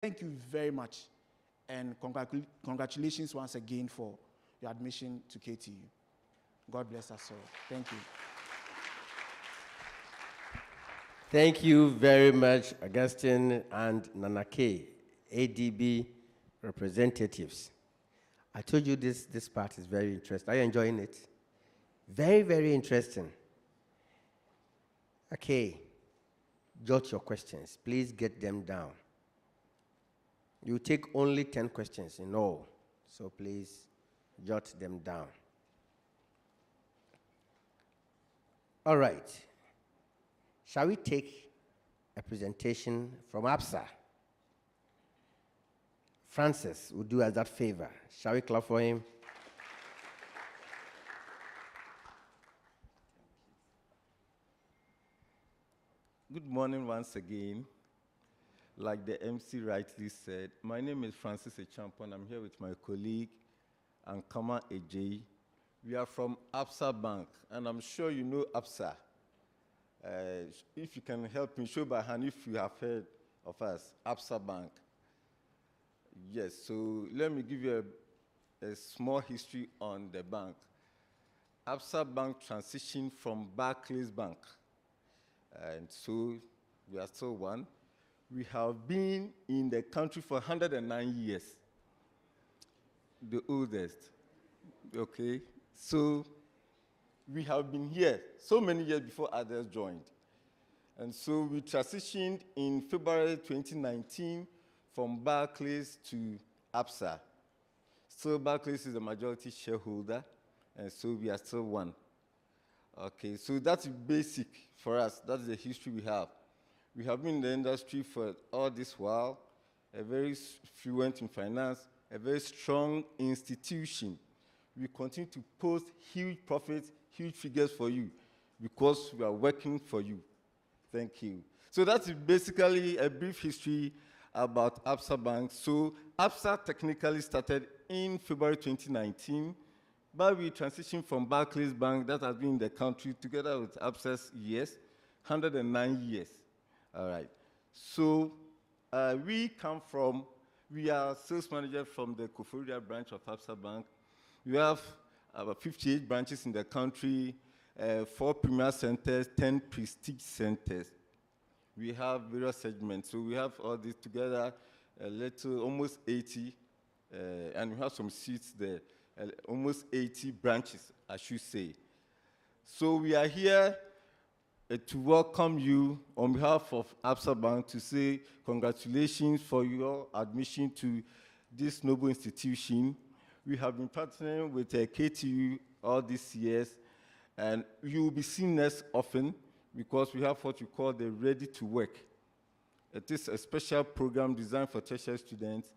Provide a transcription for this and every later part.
Thank you very much, and congratulations once again for your admission to KTU. God bless us all. Thank you. Thank you very much, Augustine and Nanake, ADB representatives. I told you this part is very interesting. Are you enjoying it? Very, very interesting. Okay, jot your questions. Please get them down. You take only 10 questions in all, so please jot them down. All right. Shall we take a presentation from ABSA? Francis will do us that favor. Shall we clap for him? Good morning once again. Like the MC rightly said, my name is Francis Echampon. I'm here with my colleague, Ankama Ejay. We are from ABSA Bank, and I'm sure you know ABSA. If you can help me, show by hand if you have heard of us, ABSA Bank. Yes, so let me give you a small history on the bank. ABSA Bank transitioned from Barclays Bank, and so we are still one. We have been in the country for 109 years, the oldest, okay? So we have been here so many years before others joined. And so we transitioned in February 2019 from Barclays to ABSA. So Barclays is the majority shareholder, and so we are still one. Okay, so that's basic for us. That's the history we have. We have been in the industry for all this while, a very fluent in finance, a very strong institution. We continue to post huge profits, huge figures for you, because we are working for you. Thank you. So that's basically a brief history about ABSA Bank. So ABSA technically started in February 2019, but we transitioned from Barclays Bank, that has been in the country, together with ABSA's years, 109 years. All right. So we are sales managers from the Koforidua branch of ABSA Bank. We have about 58 branches in the country, 4 premier centers, 10 prestige centers. We have various segments. So we have all this together, almost 80, and we have some seats there, almost 80 branches, I should say. So we are here to welcome you on behalf of ABSA Bank to say congratulations for your admission to this noble institution. We have been partnering with KTU all these years, and you will be seeing us often because we have what we call the Ready to Work. It is a special program designed for tertiary students,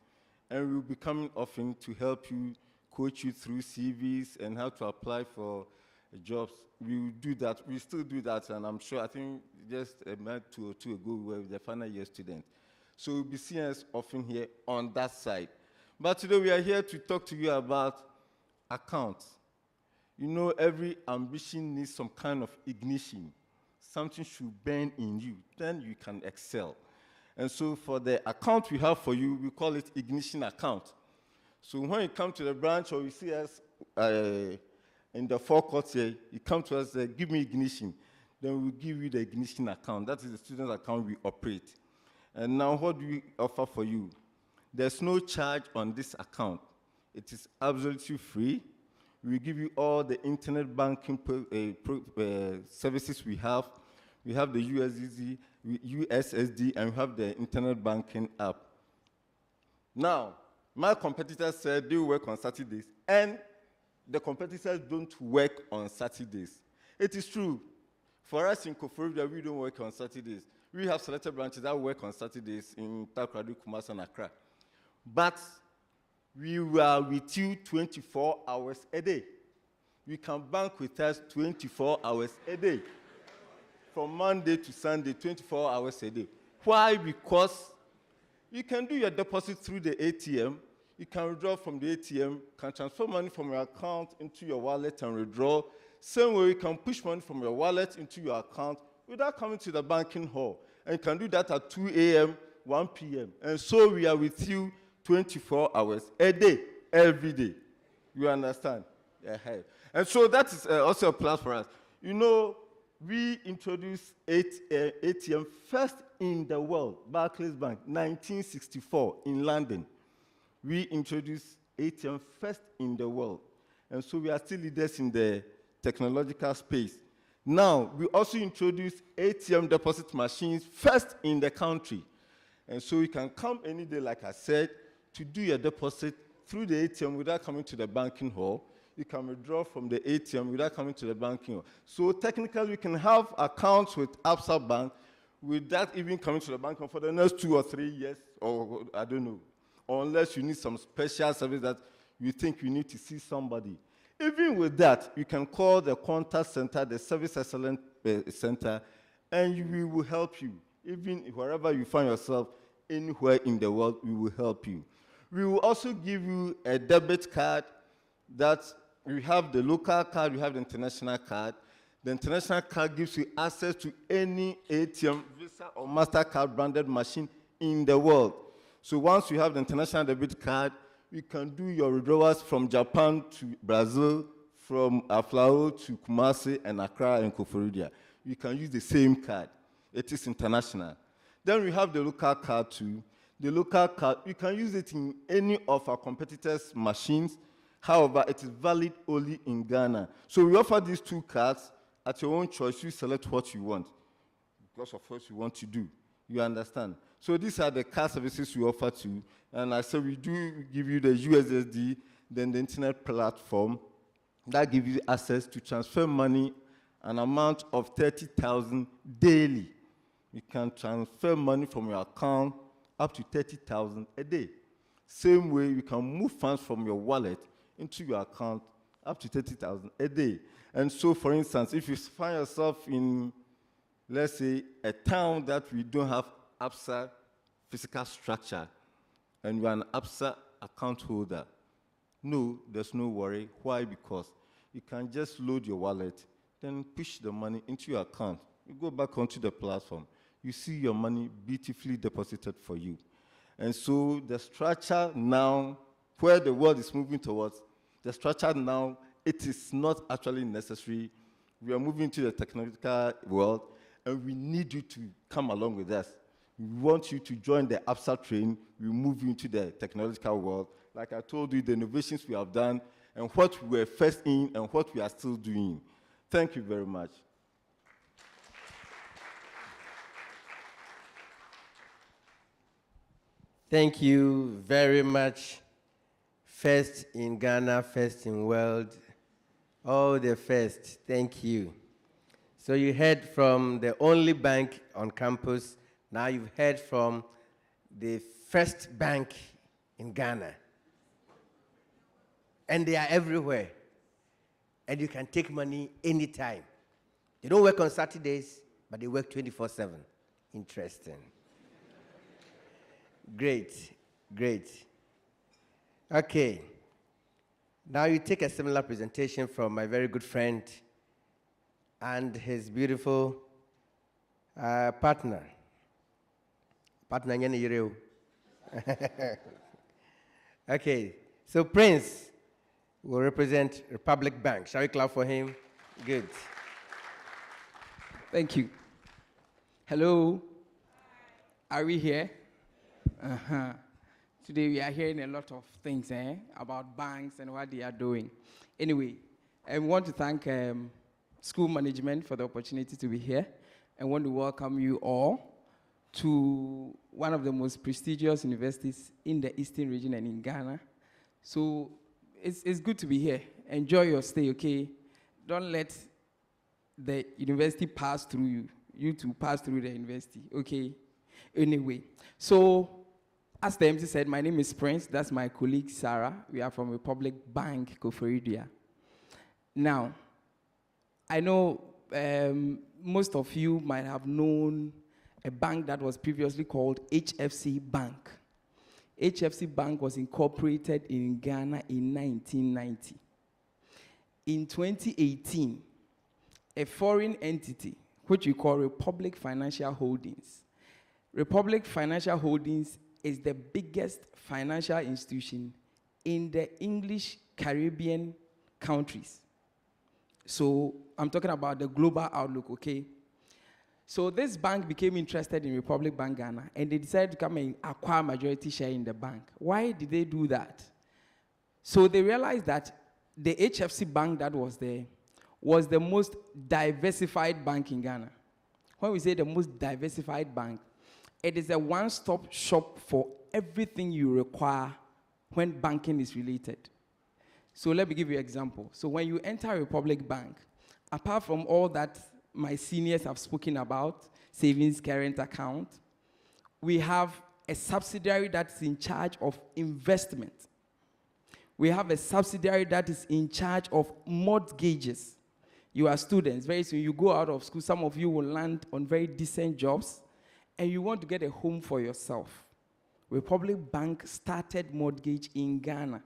and we will be coming often to help you, coach you through CVs and how to apply for jobs. We will do that. We still do that, and I'm sure, I think just a month or two ago, we were with the final year student. So you'll be seeing us often here on that side. But today we are here to talk to you about accounts. You know, every ambition needs some kind of ignition. Something should burn in you, then you can excel. And so for the account we have for you, we call it ignition account. So when you come to the branch or you see us in the forecourt here, you come to us, give me ignition. Then we'll give you the ignition account. That is the student account we operate. And now what do we offer for you? There's no charge on this account. It is absolutely free. We give you all the internet banking services we have. We have the USSD, and we have the internet banking app. Now, my competitors said they work on Saturdays, and the competitors don't work on Saturdays. It is true. For us in Koforidua, we don't work on Saturdays. We have selected branches that work on Saturdays in Takoradi, Kumasi, and Accra. But we are with you 24 hours a day. You can bank with us 24 hours a day. From Monday to Sunday, 24 hours a day. Why? Because you can do your deposit through the ATM. You can withdraw from the ATM, can transfer money from your account into your wallet and withdraw. Same way, you can push money from your wallet into your account without coming to the banking hall. And you can do that at 2 a.m., 1 p.m. And so we are with you 24 hours a day, every day. You understand? Yeah. And so that is also a plus for us. You know, we introduced ATM first in the world, Barclays Bank, 1964 in London. We introduced ATM first in the world. And so we are still leaders in the technological space. Now, we also introduced ATM deposit machines first in the country. And so you can come any day, like I said, to do your deposit through the ATM without coming to the banking hall. You can withdraw from the ATM without coming to the banking hall. So technically, you can have accounts with Absa Bank without even coming to the bank hall for the next 2 or 3 years, or I don't know, unless you need some special service that you think you need to see somebody. Even with that, you can call the contact center, the service excellence center, and we will help you. Even wherever you find yourself, anywhere in the world, we will help you. We will also give you a debit card that we have the local card, we have the international card. The international card gives you access to any ATM, Visa, or MasterCard branded machine in the world. So once you have the international debit card, you can do your withdrawals from Japan to Brazil, from Aflao to Kumasi and Accra and Koforidua. You can use the same card. It is international. Then we have the local card too. The local card, you can use it in any of our competitors' machines. However, it is valid only in Ghana. So we offer these 2 cards at your own choice. You select what you want because of what you want to do. You understand? So these are the card services we offer to. And I said we do give you the USSD, then the internet platform that gives you access to transfer money, an amount of 30,000 daily. You can transfer money from your account up to 30,000 a day. Same way, you can move funds from your wallet into your account up to 30,000 a day. And so, for instance, if you find yourself in, let's say, a town that we don't have Absa physical structure, and you are an Absa account holder, no, there's no worry. Why? Because you can just load your wallet, then push the money into your account. You go back onto the platform. You see your money beautifully deposited for you. And so the structure now, where the world is moving towards, the structure now, it is not actually necessary. We are moving to the technological world, and we need you to come along with us. We want you to join the Absa train. We move you into the technological world. Like I told you, the innovations we have done, and what we were first in, and what we are still doing. Thank you very much. Thank you very much. First in Ghana, first in world, all the first. Thank you. So you heard from the only bank on campus. Now you've heard from the first bank in Ghana. And they are everywhere. And you can take money anytime. They don't work on Saturdays, but they work 24/7. Interesting. Great, great. Okay. Now you take a similar presentation from my very good friend and his beautiful partner. Partner Nyene Yireu. Okay. So Prince will represent Republic Bank. Shall we clap for him? Good. Thank you. Hello. Are we here? Uh-huh. Today we are hearing a lot of things about banks and what they are doing. Anyway, I want to thank school management for the opportunity to be here. I want to welcome you all to one of the most prestigious universities in the Eastern region and in Ghana. So it's good to be here. Enjoy your stay, okay? Don't let the university pass through you. You to pass through the university, okay? Anyway, so as the MC said, my name is Prince. That's my colleague, Sarah. We are from Republic Bank, Koforidua. Now, I know most of you might have known a bank that was previously called HFC Bank. HFC Bank was incorporated in Ghana in 1990. In 2018, a foreign entity, which we call Republic Financial Holdings, Republic Financial Holdings is the biggest financial institution in the English Caribbean countries. So I'm talking about the global outlook, okay? So this bank became interested in Republic Bank Ghana, and they decided to come and acquire majority share in the bank. Why did they do that? So they realized that the HFC bank that was there was the most diversified bank in Ghana. When we say the most diversified bank, it is a one-stop shop for everything you require when banking is related. So let me give you an example. So when you enter Republic Bank, apart from all that my seniors have spoken about, savings current account, we have a subsidiary that's in charge of investment. We have a subsidiary that is in charge of mortgages. You are students. Very soon you go out of school. Some of you will land on very decent jobs, and you want to get a home for yourself. Republic Bank started mortgage in Ghana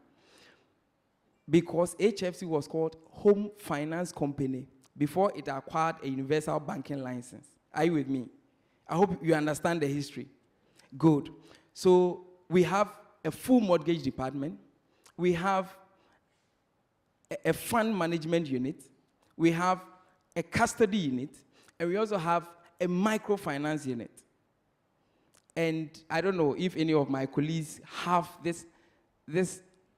because HFC was called Home Finance Company before it acquired a universal banking license. Are you with me? I hope you understand the history. Good. So we have a full mortgage department. We have a fund management unit. We have a custody unit. And we also have a microfinance unit. And I don't know if any of my colleagues have this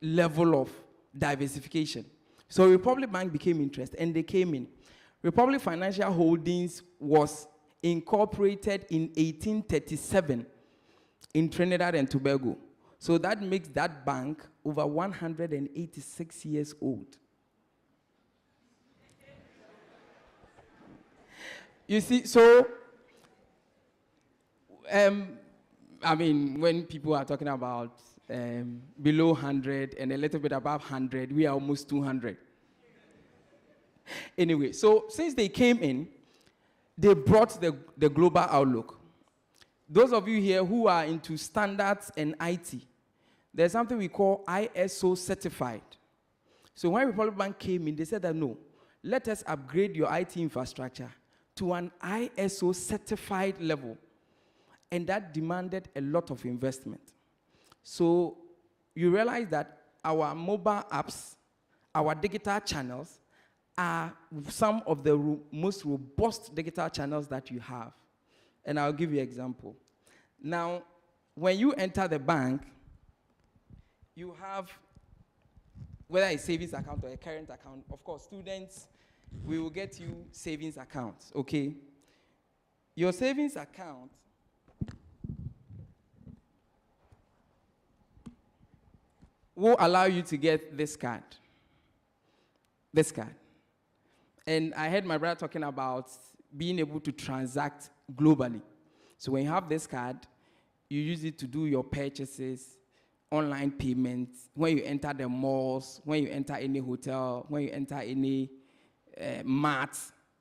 level of diversification. So Republic Bank became interested, and they came in. Republic Financial Holdings was incorporated in 1837 in Trinidad and Tobago. So that makes that bank over 186 years old. You see, so, I mean, when people are talking about below 100 and a little bit above 100, we are almost 200. Anyway, so since they came in, they brought the global outlook. Those of you here who are into standards and IT, there's something we call ISO certified. So when Republic Bank came in, they said that no, let us upgrade your IT infrastructure to an ISO certified level. And that demanded a lot of investment. So you realize that our mobile apps, our digital channels, are some of the most robust digital channels that you have. And I'll give you an example. Now, when you enter the bank, you have, whether it's savings account or a current account, of course, students, we will get you savings accounts, okay? Your savings account will allow you to get this card. This card. And I heard my brother talking about being able to transact globally. So when you have this card, you use it to do your purchases, online payments, when you enter the malls, when you enter any hotel, when you enter any mart,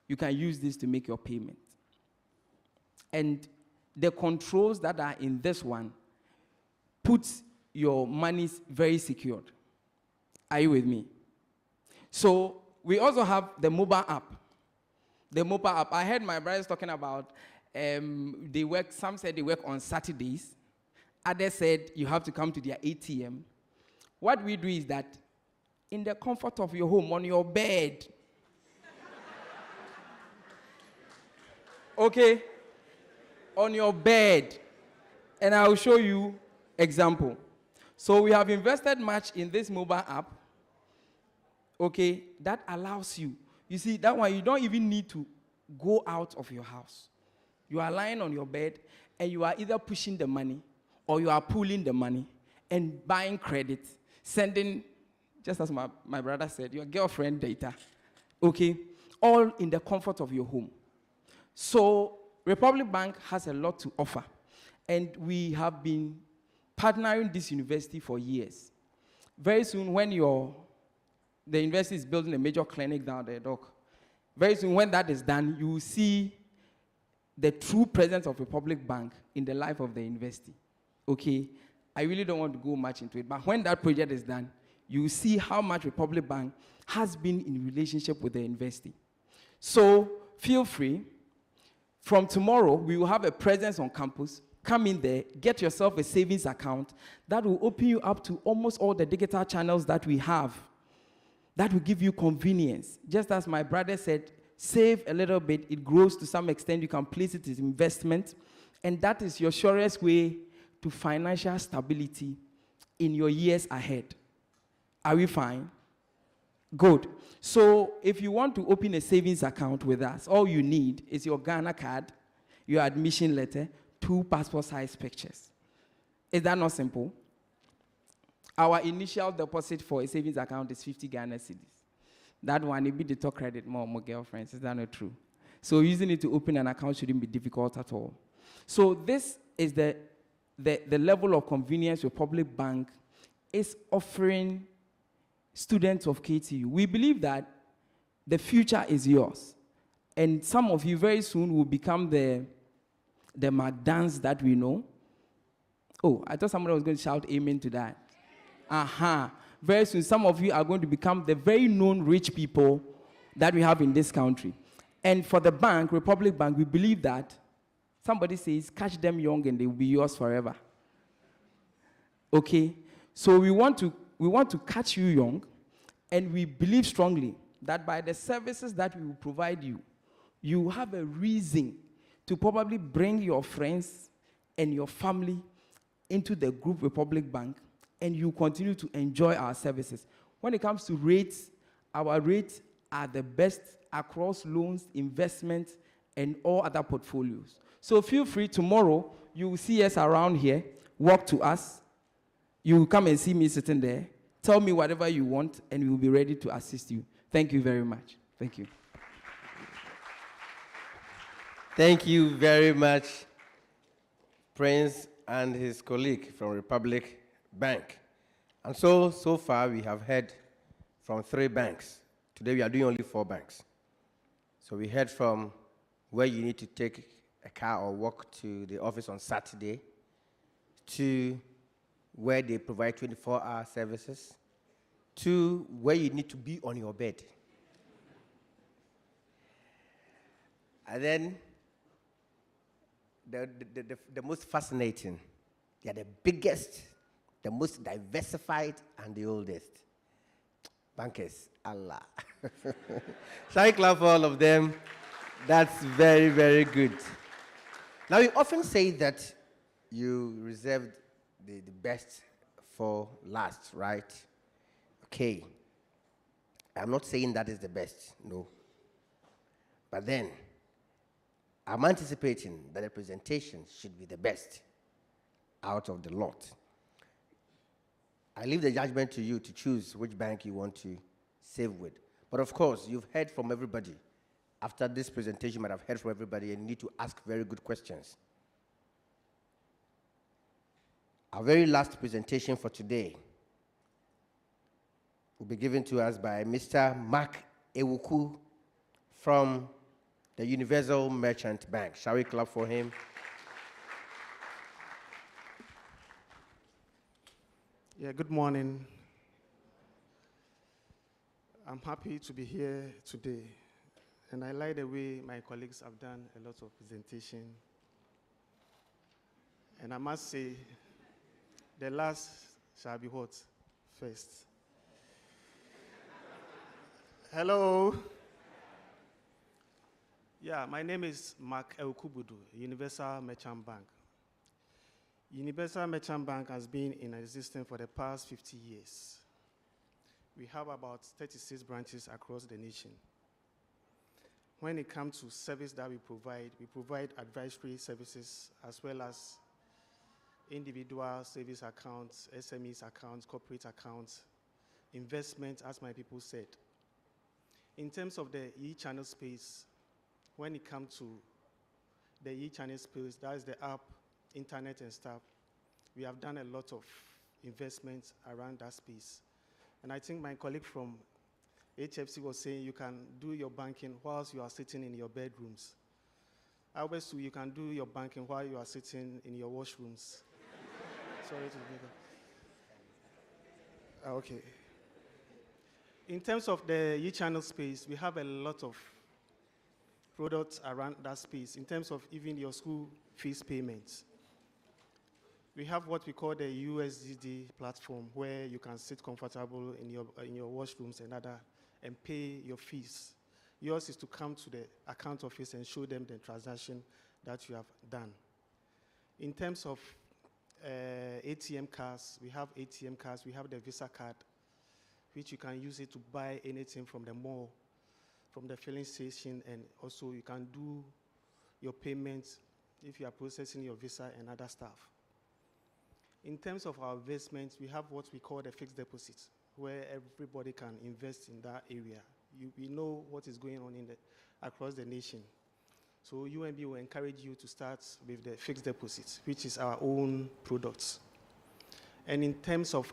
you can use this to make your payment. And the controls that are in this one put your monies very secured. Are you with me? So we also have the mobile app. The mobile app. I heard my brothers talking about they work. Some said they work on Saturdays. Others said you have to come to their ATM. What we do is that in the comfort of your home, on your bed, okay, on your bed, and I will show you example. So we have invested much in this mobile app, okay, that allows you. You see, that one, you don't even need to go out of your house. You are lying on your bed, and you are either pushing the money, or you are pulling the money, and buying credit, sending, just as my brother said, your girlfriend data, okay, all in the comfort of your home. So Republic Bank has a lot to offer, and we have been partnering this university for years. Very soon, when the university is building a major clinic down there, Doc, very soon when that is done, you will see the true presence of Republic Bank in the life of the university. Okay, I really don't want to go much into it, but when that project is done, you will see how much Republic Bank has been in relationship with the university. So feel free. From tomorrow, we will have a presence on campus. come in there, get yourself a savings account that will open you up to almost all the digital channels that we have. That will give you convenience. Just as my brother said, save a little bit, it grows to some extent, you can place it as investment, and that is your surest way to financial stability in your years ahead. Are we fine? Good. So if you want to open a savings account with us, all you need is your Ghana card, your admission letter, 2 passport size pictures. Is that not simple? Our initial deposit for a savings account is 50 Ghana cedis. That one, it be the top credit more girlfriends. Is that not true? So using it to open an account shouldn't be difficult at all. So this is the level of convenience Republic Bank is offering students of KTU. We believe that the future is yours. And some of you very soon will become the McDans that we know. Oh, I thought somebody was going to shout amen to that. Very soon, some of you are going to become the very known rich people that we have in this country. And for the bank, Republic Bank, we believe that somebody says, catch them young and they will be yours forever. Okay? So we want to catch you young, and we believe strongly that by the services that we will provide you, you have a reason to probably bring your friends and your family into the Group Republic Bank, and you continue to enjoy our services. When it comes to rates, our rates are the best across loans, investments, and all other portfolios. So feel free, tomorrow, you will see us around here, walk to us, you will come and see me sitting there, tell me whatever you want, and we will be ready to assist you. Thank you very much. Thank you. Thank you very much, Prince and his colleague from Republic Bank. And so far we have heard from 3 banks. Today we are doing only 4 banks. So we heard from where you need to take a car or walk to the office on Saturday, to where they provide 24-hour services, to where you need to be on your bed. And then the most fascinating, they are the biggest, the most diversified, and the oldest. Bankers, Allah. Shall I clap for all of them? That's very, very good. Now, you often say that you reserved the best for last, right? Okay. I'm not saying that is the best, no. But then, I'm anticipating that the presentation should be the best out of the lot. I leave the judgment to you to choose which bank you want to save with. But of course, you've heard from everybody. After this presentation, you might have heard from everybody, and you need to ask very good questions. Our very last presentation for today will be given to us by Mr. Mark Ewuku from the Universal Merchant Bank. Shall we clap for him? Yeah, good morning. I'm happy to be here today, and I like the way my colleagues have done a lot of presentation. And I must say, the last shall be what? First. Hello. Yeah, my name is Mark Elkubudu, Universal Merchant Bank. Universal Merchant Bank has been in existence for the past 50 years. We have about 36 branches across the nation. When it comes to service that we provide advisory services as well as individual savings accounts, SMEs accounts, corporate accounts, investment, as my people said. In terms of the e-channel space, when it comes to the e-channel space, that is the app, internet and stuff, we have done a lot of investments around that space. And I think my colleague from HFC was saying you can do your banking whilst you are sitting in your bedrooms. Always, you can do your banking while you are sitting in your washrooms. Sorry to be that. Okay. In terms of the e-channel space, we have a lot of products around that space in terms of even your school fees payments. We have what we call the USDD platform, where you can sit comfortable in your washrooms and pay your fees. Yours is to come to the account office and show them the transaction that you have done. In terms of ATM cards, we have ATM cards. We have the Visa card, which you can use it to buy anything from the mall, from the filling station, and also you can do your payments if you are processing your Visa and other stuff. In terms of our investments, we have what we call the fixed deposits, where everybody can invest in that area. We know what is going on across the nation. So UNB will encourage you to start with the fixed deposits, which is our own products. And in terms of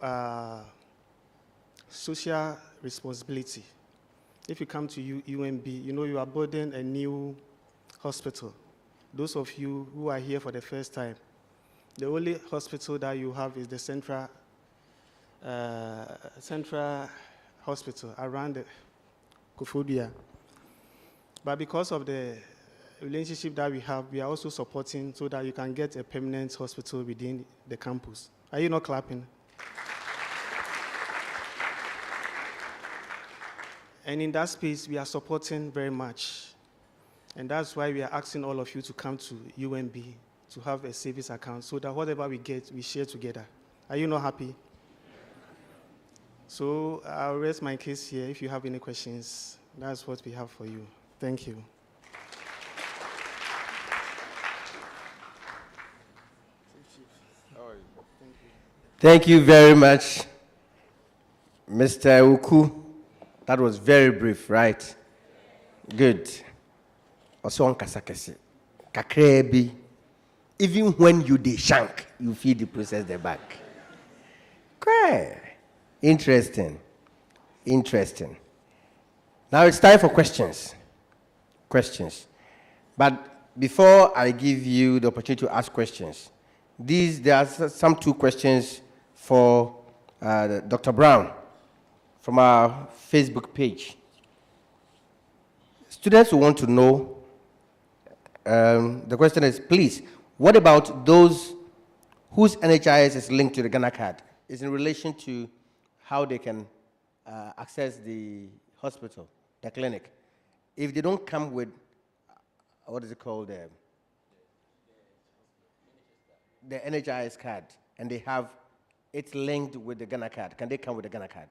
social responsibility, if you come to UNB, you know you are building a new hospital. Those of you who are here for the first time, the only hospital that you have is the central hospital around the Koforidua. But because of the relationship that we have, we are also supporting so that you can get a permanent hospital within the campus. Are you not clapping? And in that space, we are supporting very much. And that's why we are asking all of you to come to UNB to have a savings account so that whatever we get, we share together. Are you not happy? So I'll rest my case here. If you have any questions, that's what we have for you. Thank you. Thank you very much, Mr. Uku. That was very brief, right? Good. Also on Kasakesi. Kakrebi. Even when you de shank, you feel the process the back. Great. Interesting. Interesting. Now it's time for questions. Questions. But before I give you the opportunity to ask questions, there are some two questions for Dr. Brown from our Facebook page. Students who want to know, the question is, please, what about those whose NHIS is linked to the Ghana card? It's in relation to how they can access the hospital, the clinic. If they don't come with, what is it called, the NHIS card, and they have it linked with the Ghana card, can they come with the Ghana card?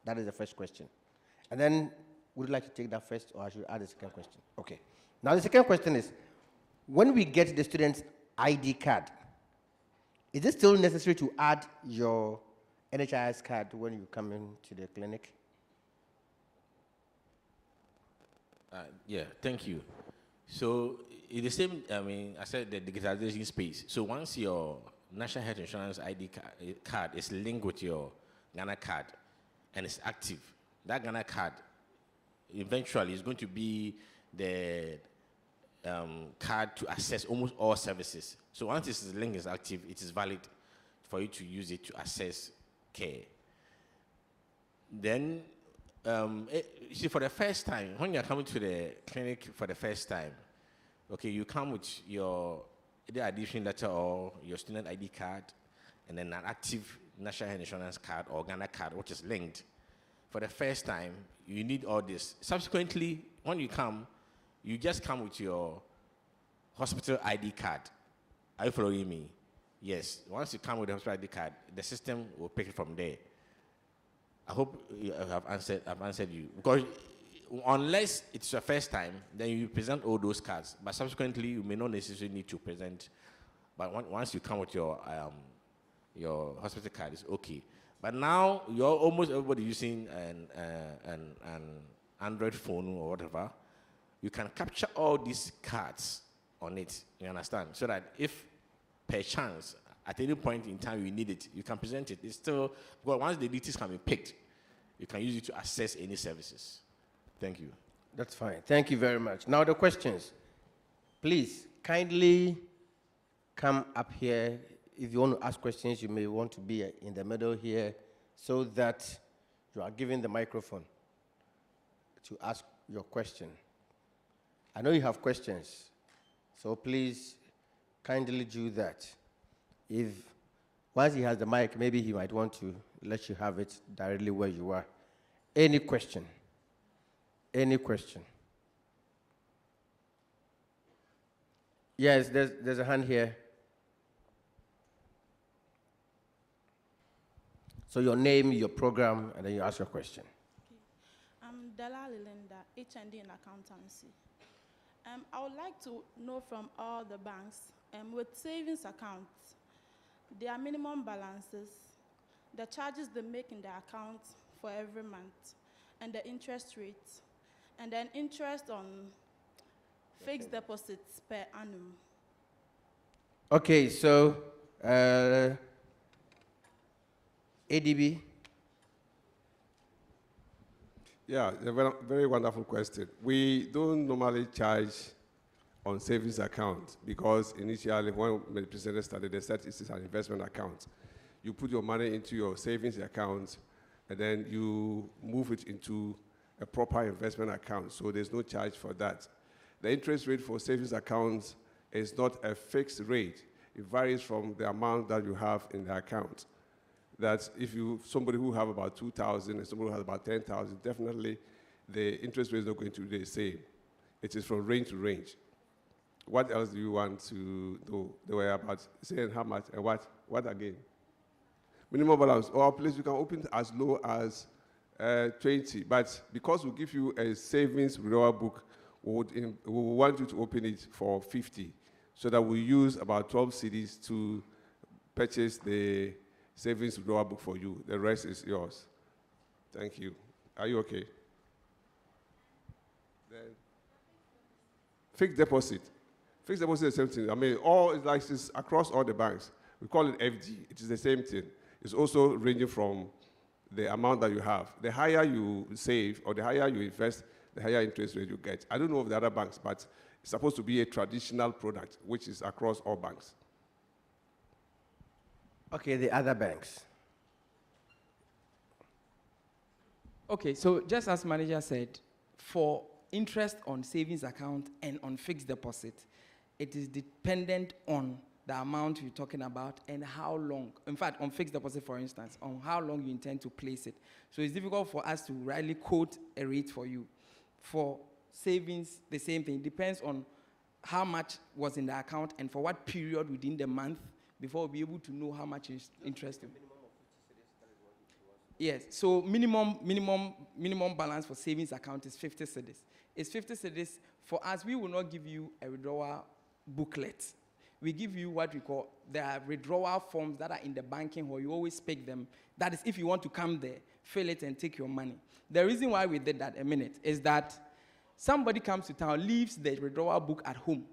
That is the first question. And then, would you like to take that first, or I should add the second question? Okay. Now, the second question is, when we get the student's ID card, is it still necessary to add your NHIS card when you come into the clinic? Yeah, thank you. So, in the same, I said the digitalization space. So, once your National Health Insurance ID card is linked with your Ghana card and it's active, that Ghana card eventually is going to be the card to access almost all services. So once this link is active, it is valid for you to use it to access care. Then, see, for the first time, when you're coming to the clinic for the first time, okay, you come with your either admission letter or your student ID card, and then an active National Health Insurance card or Ghana card, which is linked. For the first time, you need all this. Subsequently, when you come, you just come with your hospital ID card. Are you following me? Yes. Once you come with the hospital ID card, the system will pick it from there. I hope I've answered you. Because unless it's your first time, then you present all those cards. But subsequently, you may not necessarily need to present. But once you come with your hospital card, it's okay. But now, you're almost everybody using an Android phone or whatever. You can capture all these cards on it, you understand? So that if, per chance, at any point in time you need it, you can present it. It's still, well, once the details can be picked, you can use it to access any services. Thank you. That's fine. Thank you very much. Now the questions. Please, kindly come up here. If you want to ask questions, you may want to be in the middle here so that you are given the microphone to ask your question. I know you have questions, so please kindly do that. If Once he has the mic, maybe he might want to let you have it directly where you are. Any question? Any question? Yes, there's a hand here. So your name, your program, and then you ask your question. Okay. I'm Delali Linda, HND in accountancy. I would like to know from all the banks, with savings accounts, their minimum balances, the charges they make in their account for every month, and the interest rates, and then interest on fixed deposits per annum. Okay, so ADB. Yeah, a very, very wonderful question. We don't normally charge on savings account because initially when the president started, they said this is an investment account. You put your money into your savings account and then you move it into a proper investment account, so there's no charge for that. The interest rate for savings accounts is not a fixed rate. It varies from the amount that you have in the account. That if somebody who have about 2,000 and somebody who has about 10,000, definitely the interest rate is not going to be the same. It is from range to range. What else do you want to know? They were about saying how much and what again? Minimum balance. Or please, you can open as low as 20, but because we give you a savings withdrawal book, we want you to open it for 50, so that we use about 12 CDs to purchase the savings withdrawal book for you. The rest is yours. Thank you. Are you okay? Then fixed deposit. Fixed deposit is the same thing. I mean, it's across all the banks. We call it FD. It is the same thing. It's also ranging from the amount that you have. The higher you save or the higher you invest, the higher interest rate you get. I don't know of the other banks, but it's supposed to be a traditional product, which is across all banks. Okay, the other banks. Okay, so just as manager said, for interest on savings account and on fixed deposit, it is dependent on the amount you're talking about and how long. In fact, on fixed deposit, for instance, on how long you intend to place it. So it's difficult for us to rightly quote a rate for you. For savings, the same thing. It depends on how much was in the account and for what period within the month before we'll be able to know how much is interest. Yes, so minimum balance for savings account is 50 cedis. It's 50 cedis. For us, we will not give you a withdrawal booklet. We give you what we call the withdrawal forms that are in the banking hall. You always pick them. That is, if you want to come there, fill it and take your money. The reason why we did that is that somebody comes to town, leaves the withdrawal book at home,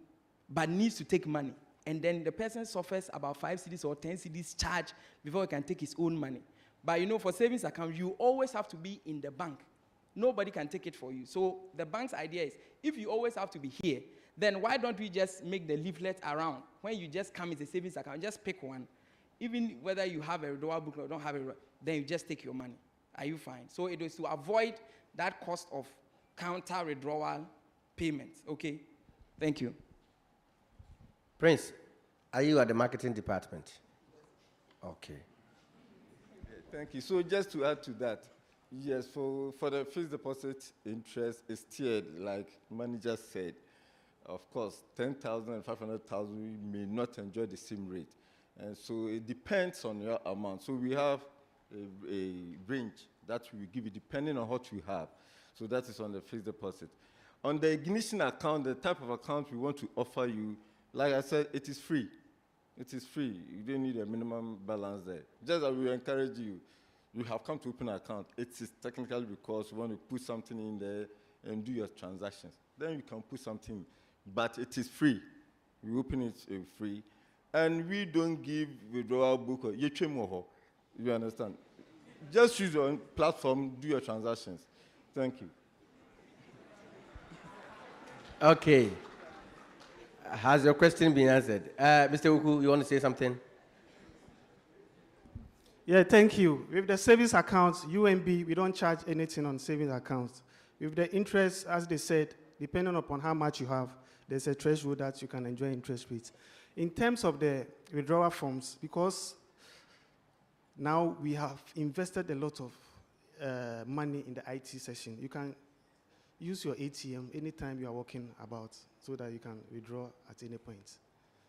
but needs to take money. And then the person suffers about 5 CDs or 10 CDs charge before he can take his own money. But for savings account, you always have to be in the bank. Nobody can take it for you. So the bank's idea is, if you always have to be here, then why don't we just make the leaflet around? When you just come into a savings account, just pick one. Even whether you have a withdrawal book or don't have it, then you just take your money. Are you fine? So it is to avoid that cost of counter withdrawal payments. Okay? Thank you. Prince, are you at the marketing department? Okay. Thank you. So just to add to that, yes, for the fixed deposit interest is tiered, like manager said. Of course, 10,000 and 500,000 may not enjoy the same rate. And so it depends on your amount. So we have a range that we give you depending on what you have. So that is on the fixed deposit. On the ignition account, the type of account we want to offer you, like I said, it is free. It is free. You don't need a minimum balance there. Just that we encourage you. You have come to open an account. It is technically because you want to put something in there and do your transactions. Then you can put something in. But it is free. We open it free. And we don't give withdrawal book or you understand? Just use your own platform, do your transactions. Thank you. Okay. Has your question been answered? Mr. Uku, you want to say something? Yeah, thank you. With the savings accounts, UMB, we don't charge anything on savings accounts. With the interest, as they said, depending upon how much you have, there's a threshold that you can enjoy interest rates. In terms of the withdrawal forms, because Now we have invested a lot of money in the IT session. You can use your ATM anytime you are walking about so that you can withdraw at any point.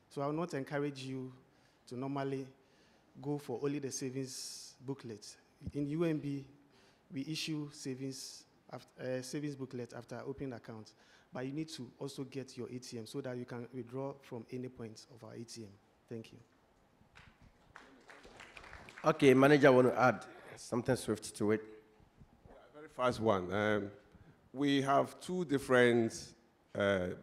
So I will not encourage you to normally go for only the savings booklet. In UMB, we issue savings booklet after opening account, but you need to also get your ATM so that you can withdraw from any point of our ATM. Thank you. Okay, manager, want to add something swift to it? Very fast one. We have two different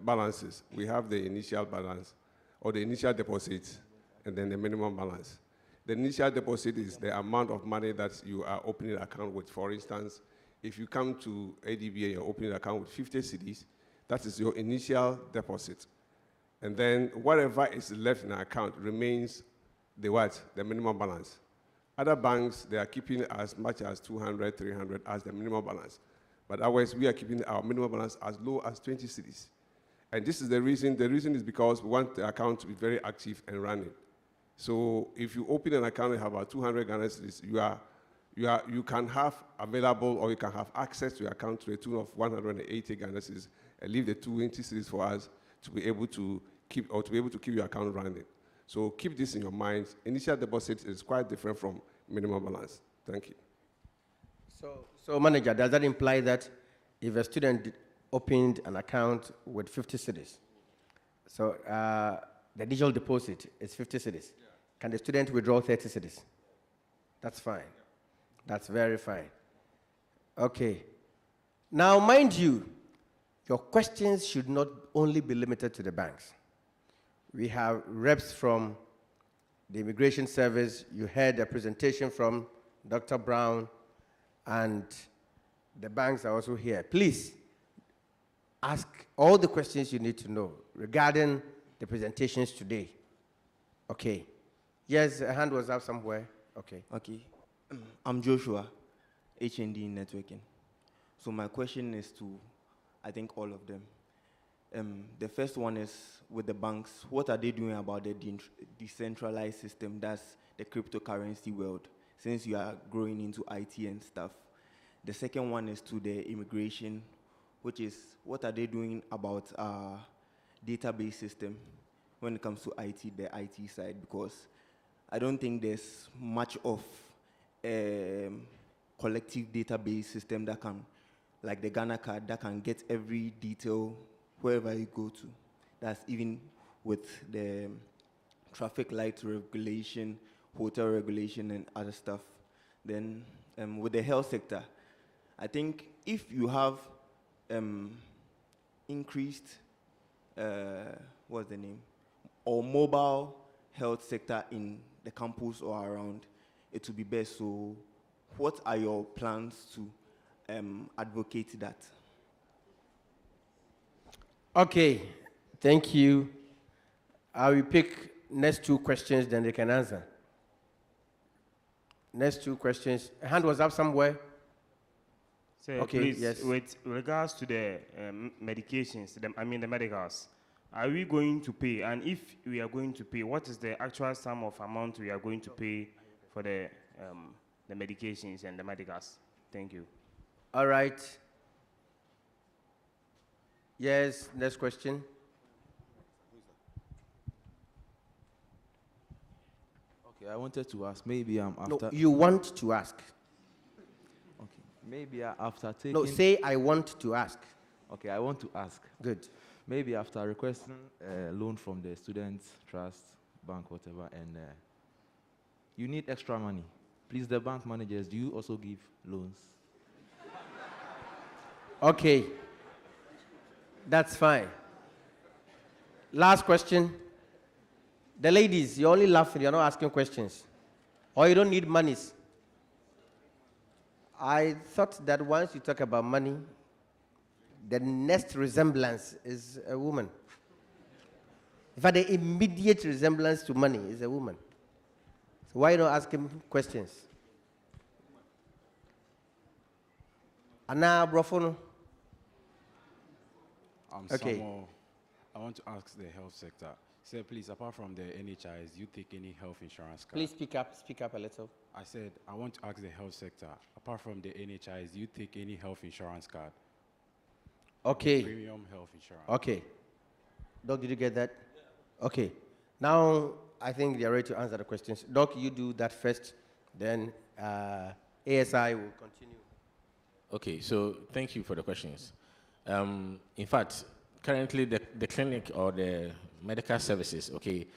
balances. We have the initial balance, or the initial deposit, and then the minimum balance. The initial deposit is the amount of money that you are opening an account with. For instance, if you come to ADB and you're opening an account with 50 cedis, that is your initial deposit. And then whatever is left in the account remains the what? The minimum balance. Other banks, they are keeping as much as 200, 300 as the minimum balance. But ours, we are keeping our minimum balance as low as 20 cedis. And this is the reason. The reason is because we want the account to be very active and running. So if you open an account and have about 200 Ghana cedis, you can have available, or you can have access to your account to the tune of 180 Ghana cedis, and leave the 20 cedis for us to be able to keep your account running. So keep this in your mind. Initial deposit is quite different from minimum balance. Thank you. So manager, does that imply that if a student opened an account with 50 cedis, so the digital deposit is 50 cedis, can the student withdraw 30 cedis? That's fine. That's very fine. Okay. Now, mind you, your questions should not only be limited to the banks. We have reps from the Immigration Service. You heard a presentation from Dr. Brown, and the banks are also here. Please ask all the questions you need to know regarding the presentations today. Okay. Yes, a hand was up somewhere. Okay. Okay. I'm Joshua, HND Networking. So my question is to, I think, all of them. The first one is with the banks. What are they doing about the decentralized system, that's the cryptocurrency world, since you are growing into IT and stuff? The second one is to the immigration, which is what are they doing about database system when it comes to IT, the IT side, because I don't think there's much of a collective database system that can, like the Ghana card, that can get every detail wherever you go to. That's even with the traffic light regulation, hotel regulation, and other stuff. Then with the health sector, I think if you have increased, what's the name, or mobile health sector in the campus or around, it would be best. So what are your plans to advocate that? Okay, thank you. I will pick next two questions, then they can answer. Next two questions. A hand was up somewhere. So Okay, please, yes. with regards to the medications, the medicals, are we going to pay? And if we are going to pay, what is the actual sum of amount we are going to pay for the medications and the medicals? Thank you. All right. Yes, next question. Okay, I wanted to ask, maybe after... No, you want to ask. Okay, maybe after taking... No, say I want to ask. Okay, I want to ask. Good. Maybe after requesting a loan from the Students' Trust Bank, whatever, and you need extra money. Please, the bank managers, do you also give loans? Okay. That's fine. Last question. The ladies, you're only laughing, you're not asking questions. Or you don't need monies. I thought that once you talk about money, the next resemblance is a woman. In fact, the immediate resemblance to money is a woman. So why not ask him questions? Anna Brofono. Okay. Samuel. I want to ask the health sector. Sir, please, apart from the NHIs, do you take any health insurance card? Please speak up a little. I said, I want to ask the health sector, apart from the NHIs, do you take any health insurance card? Okay. Premium health insurance. Okay. Doc, did you get that? Okay. Now, I think they are ready to answer the questions. Doc, you do that first, then ASI will continue. Okay, so thank you for the questions. In fact, currently the clinic or the medical services, okay,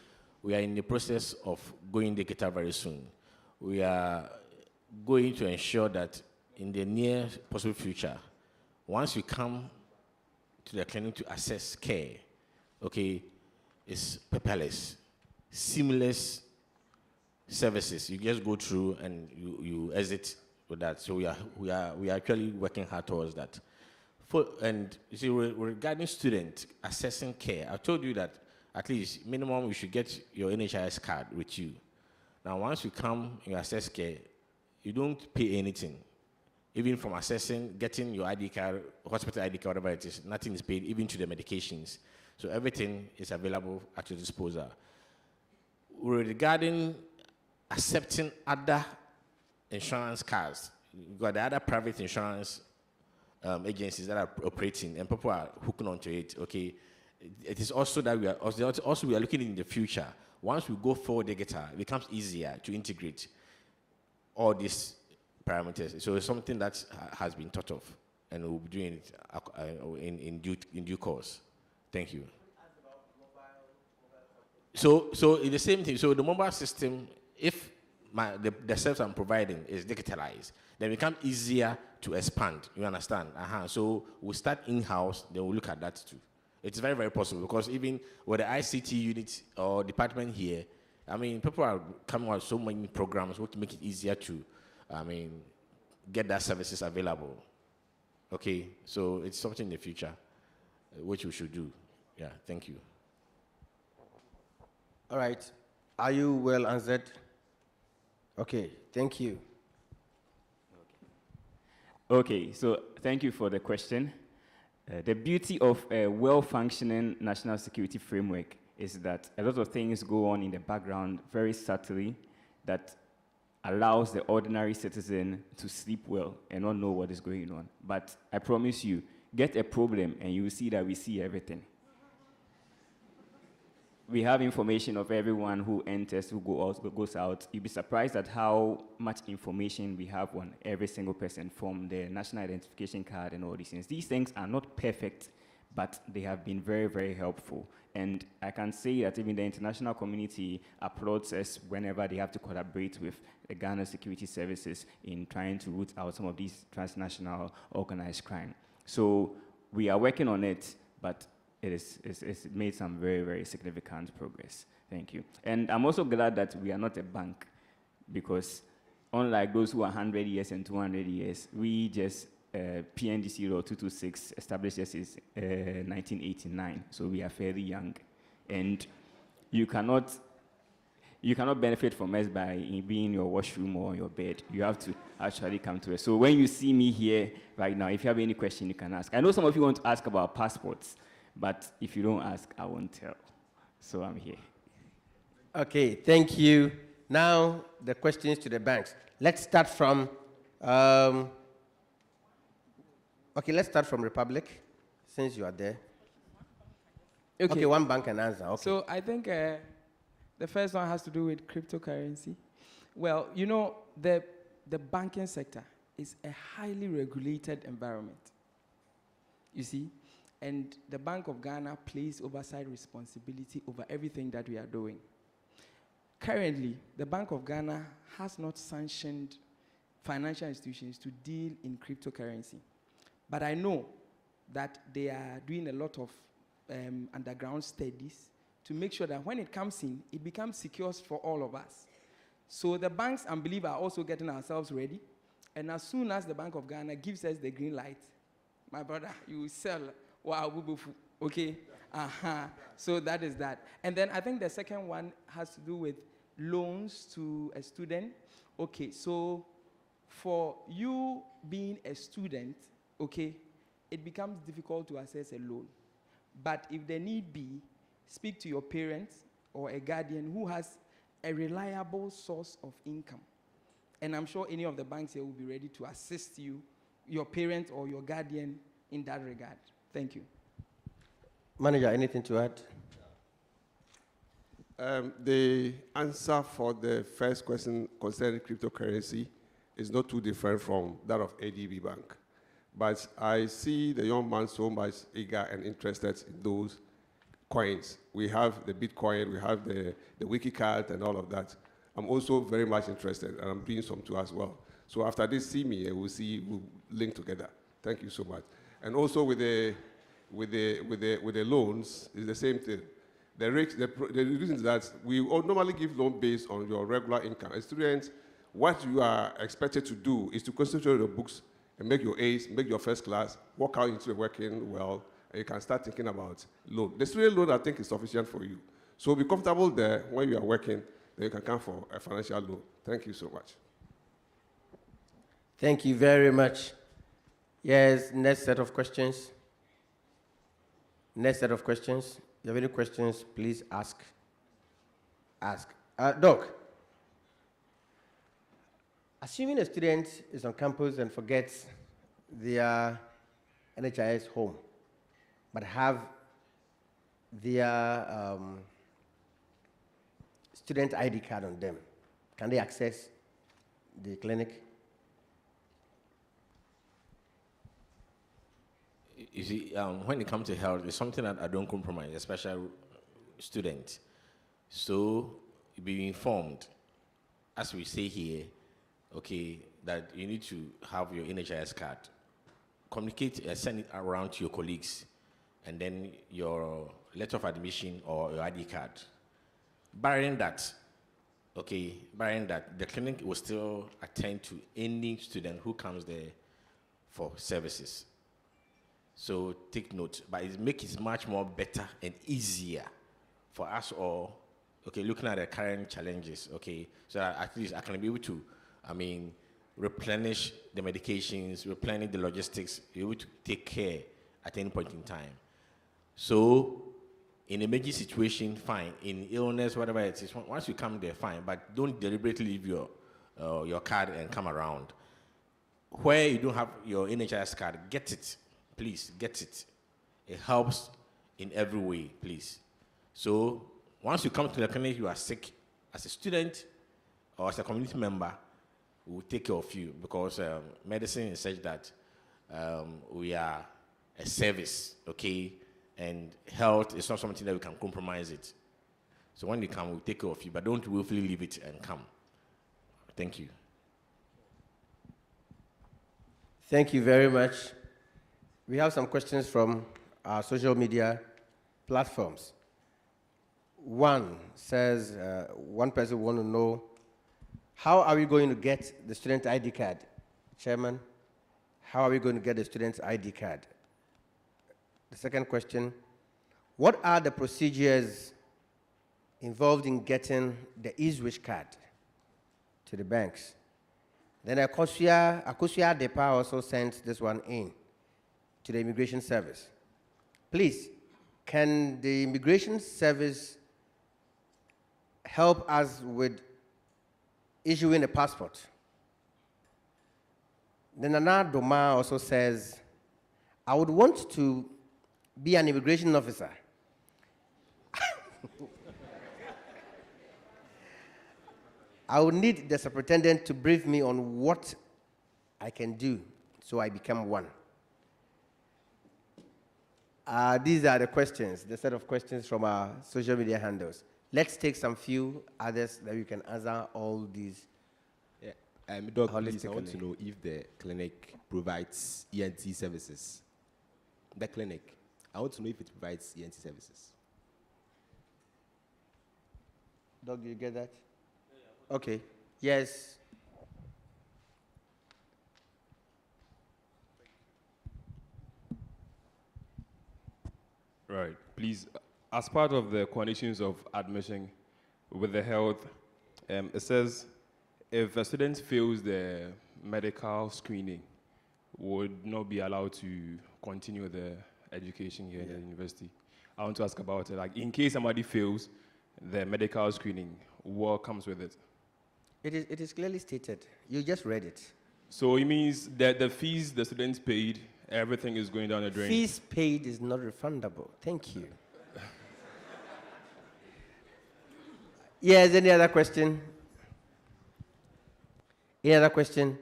we are in the process of going digital very soon. We are going to ensure that in the near possible future, once you come to the clinic to assess care, okay, it's paperless, seamless services. You just go through and you exit with that. So we are actually working hard towards that. And you see, regarding student assessing care, I told you that at least minimum you should get your NHIS card with you. Now, once you come and you assess care, you don't pay anything. Even from assessing, getting your ID card, hospital ID card, whatever it is, nothing is paid, even to the medications. So everything is available at your disposal. Regarding accepting other insurance cards, you've got the other private insurance agencies that are operating, and people are hooking onto it, okay? It is also that we are looking in the future. Once we go forward digital, it becomes easier to integrate all these parameters. So it's something that has been thought of, and we'll be doing it in due course. Thank you. So it's the same thing. So the mobile system, if the service I'm providing is digitalized, then it becomes easier to expand. You understand? So we'll start in-house, then we'll look at that too. It's very, very possible, because even with the ICT unit or department here, I mean, people are coming out with so many programs which make it easier to, get that services available. Okay, so it's something in the future which we should do. Yeah, thank you. All right. Are you well answered? Okay, thank you. Okay, so thank you for the question. The beauty of a well-functioning national security framework is that a lot of things go on in the background very subtly that allows the ordinary citizen to sleep well and not know what is going on. But I promise you, get a problem and you will see that we see everything. We have information of everyone who enters, who goes out. You'll be surprised at how much information we have on every single person, from the national identification card and all these things. These things are not perfect, but they have been very, very helpful. And I can say that even the international community applauds us whenever they have to collaborate with the Ghana Security Services in trying to root out some of these transnational organized crime. So we are working on it, but it's made some very, very significant progress. Thank you. And I'm also glad that we are not a bank, because unlike those who are 100 years and 200 years, we just, PNDC Law 226 established this in 1989, so we are fairly young. And you cannot benefit from us by being in your washroom or your bed. You have to actually come to us. So when you see me here right now, if you have any question, you can ask. I know some of you want to ask about passports, but if you don't ask, I won't tell. So I'm here. Okay, thank you. Now, the questions to the banks. Let's start from, let's start from Republic, since you are there. Okay, one bank can answer. Okay. So I think the first one has to do with cryptocurrency. Well, you know, the banking sector is a highly regulated environment. You see? And the Bank of Ghana plays oversight responsibility over everything that we are doing. Currently, the Bank of Ghana has not sanctioned financial institutions to deal in cryptocurrency. But I know that they are doing a lot of underground studies to make sure that when it comes in, it becomes secure for all of us. So the banks, I believe, are also getting ourselves ready. And as soon as the Bank of Ghana gives us the green light, my brother, you will sell. Wow, okay? So that is that. And then I think the second one has to do with loans to a student. Okay, so for you being a student, okay, it becomes difficult to access a loan. But if the need be, speak to your parents or a guardian who has a reliable source of income. And I'm sure any of the banks here will be ready to assist you, your parent or your guardian in that regard. Thank you. Manager, anything to add? The answer for the first question concerning cryptocurrency is not too different from that of ADB Bank. But I see the young man so much eager and interested in those coins. We have the Bitcoin, we have the WikiCard and all of that. I'm also very much interested, and I'm doing some too as well. So after this, see me, we'll link together. Thank you so much. And also with the loans, it's the same thing. The reason is that we normally give loan based on your regular income. As students, what you are expected to do is to concentrate on your books and make your A's, make your first class, work out into the working well, and you can start thinking about loan. The student loan, I think, is sufficient for you. So be comfortable there when you are working, then you can come for a financial loan. Thank you so much. Thank you very much. Yes, next set of questions. Next set of questions. If you have any questions, please ask. Doc, assuming a student is on campus and forgets their NHIS home, but have their student ID card on them, can they access the clinic? You see, when it comes to health, it's something that I don't compromise, especially students. So be informed, as we say here, okay, that you need to have your NHIS card. Communicate and send it around to your colleagues, and then your letter of admission or your ID card. Barring that, the clinic will still attend to any student who comes there for services. So take note, but it makes it much more better and easier for us all, okay, looking at the current challenges, okay, so that at least I can be able to, replenish the medications, replenish the logistics, be able to take care at any point in time. So in emergency situation, fine. In illness, whatever it is, once you come there, fine, but don't deliberately leave your card and come around. Where you don't have your NHIS card, get it. Please, get it. It helps in every way, please. So once you come to the clinic, you are sick, as a student or as a community member, we will take care of you, because medicine is such that we are a service, okay? And health is not something that we can compromise it. So when you come, we'll take care of you, but don't willfully leave it and come. Thank you. Thank you very much. We have some questions from our social media platforms. One says, one person wants to know, how are we going to get the student ID card? Chairman, how are we going to get the student's ID card? The second question, what are the procedures involved in getting the eSwitch card to the banks? Then Akosia Depa also sent this one in to the Immigration Service. Please, can the Immigration Service help us with issuing a passport? Then Nana Doma also says, I would want to be an immigration officer. I would need the superintendent to brief me on what I can do so I become one. These are the questions, the set of questions from our social media handles. Let's take some few others that you can answer all these. Yeah. Doc, please, I want to know if the clinic provides ENT services. The clinic, I want to know if it provides ENT services. Doc, do you get that? Okay. Yes. Right. Please, as part of the conditions of admission with the health, it says if a student fails the medical screening, would not be allowed to continue the education here in the university. I want to ask about it. Like, in case somebody fails the medical screening, what comes with it? It is clearly stated. You just read it. So it means that the fees the students paid, everything is going down the drain. Fees paid is not refundable. Thank you. Yes, any other question? Any other question?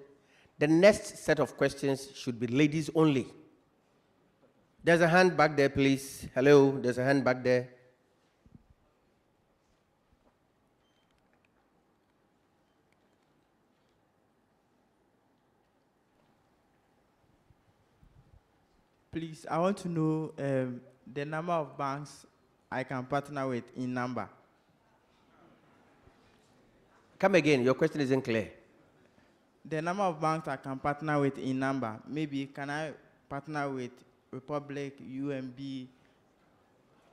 The next set of questions should be ladies only. There's a hand back there, please. Hello, there's a hand back there. Please, I want to know the number of banks I can partner with in number. Come again, your question isn't clear. The number of banks I can partner with in number. Maybe can I partner with Republic, UMB?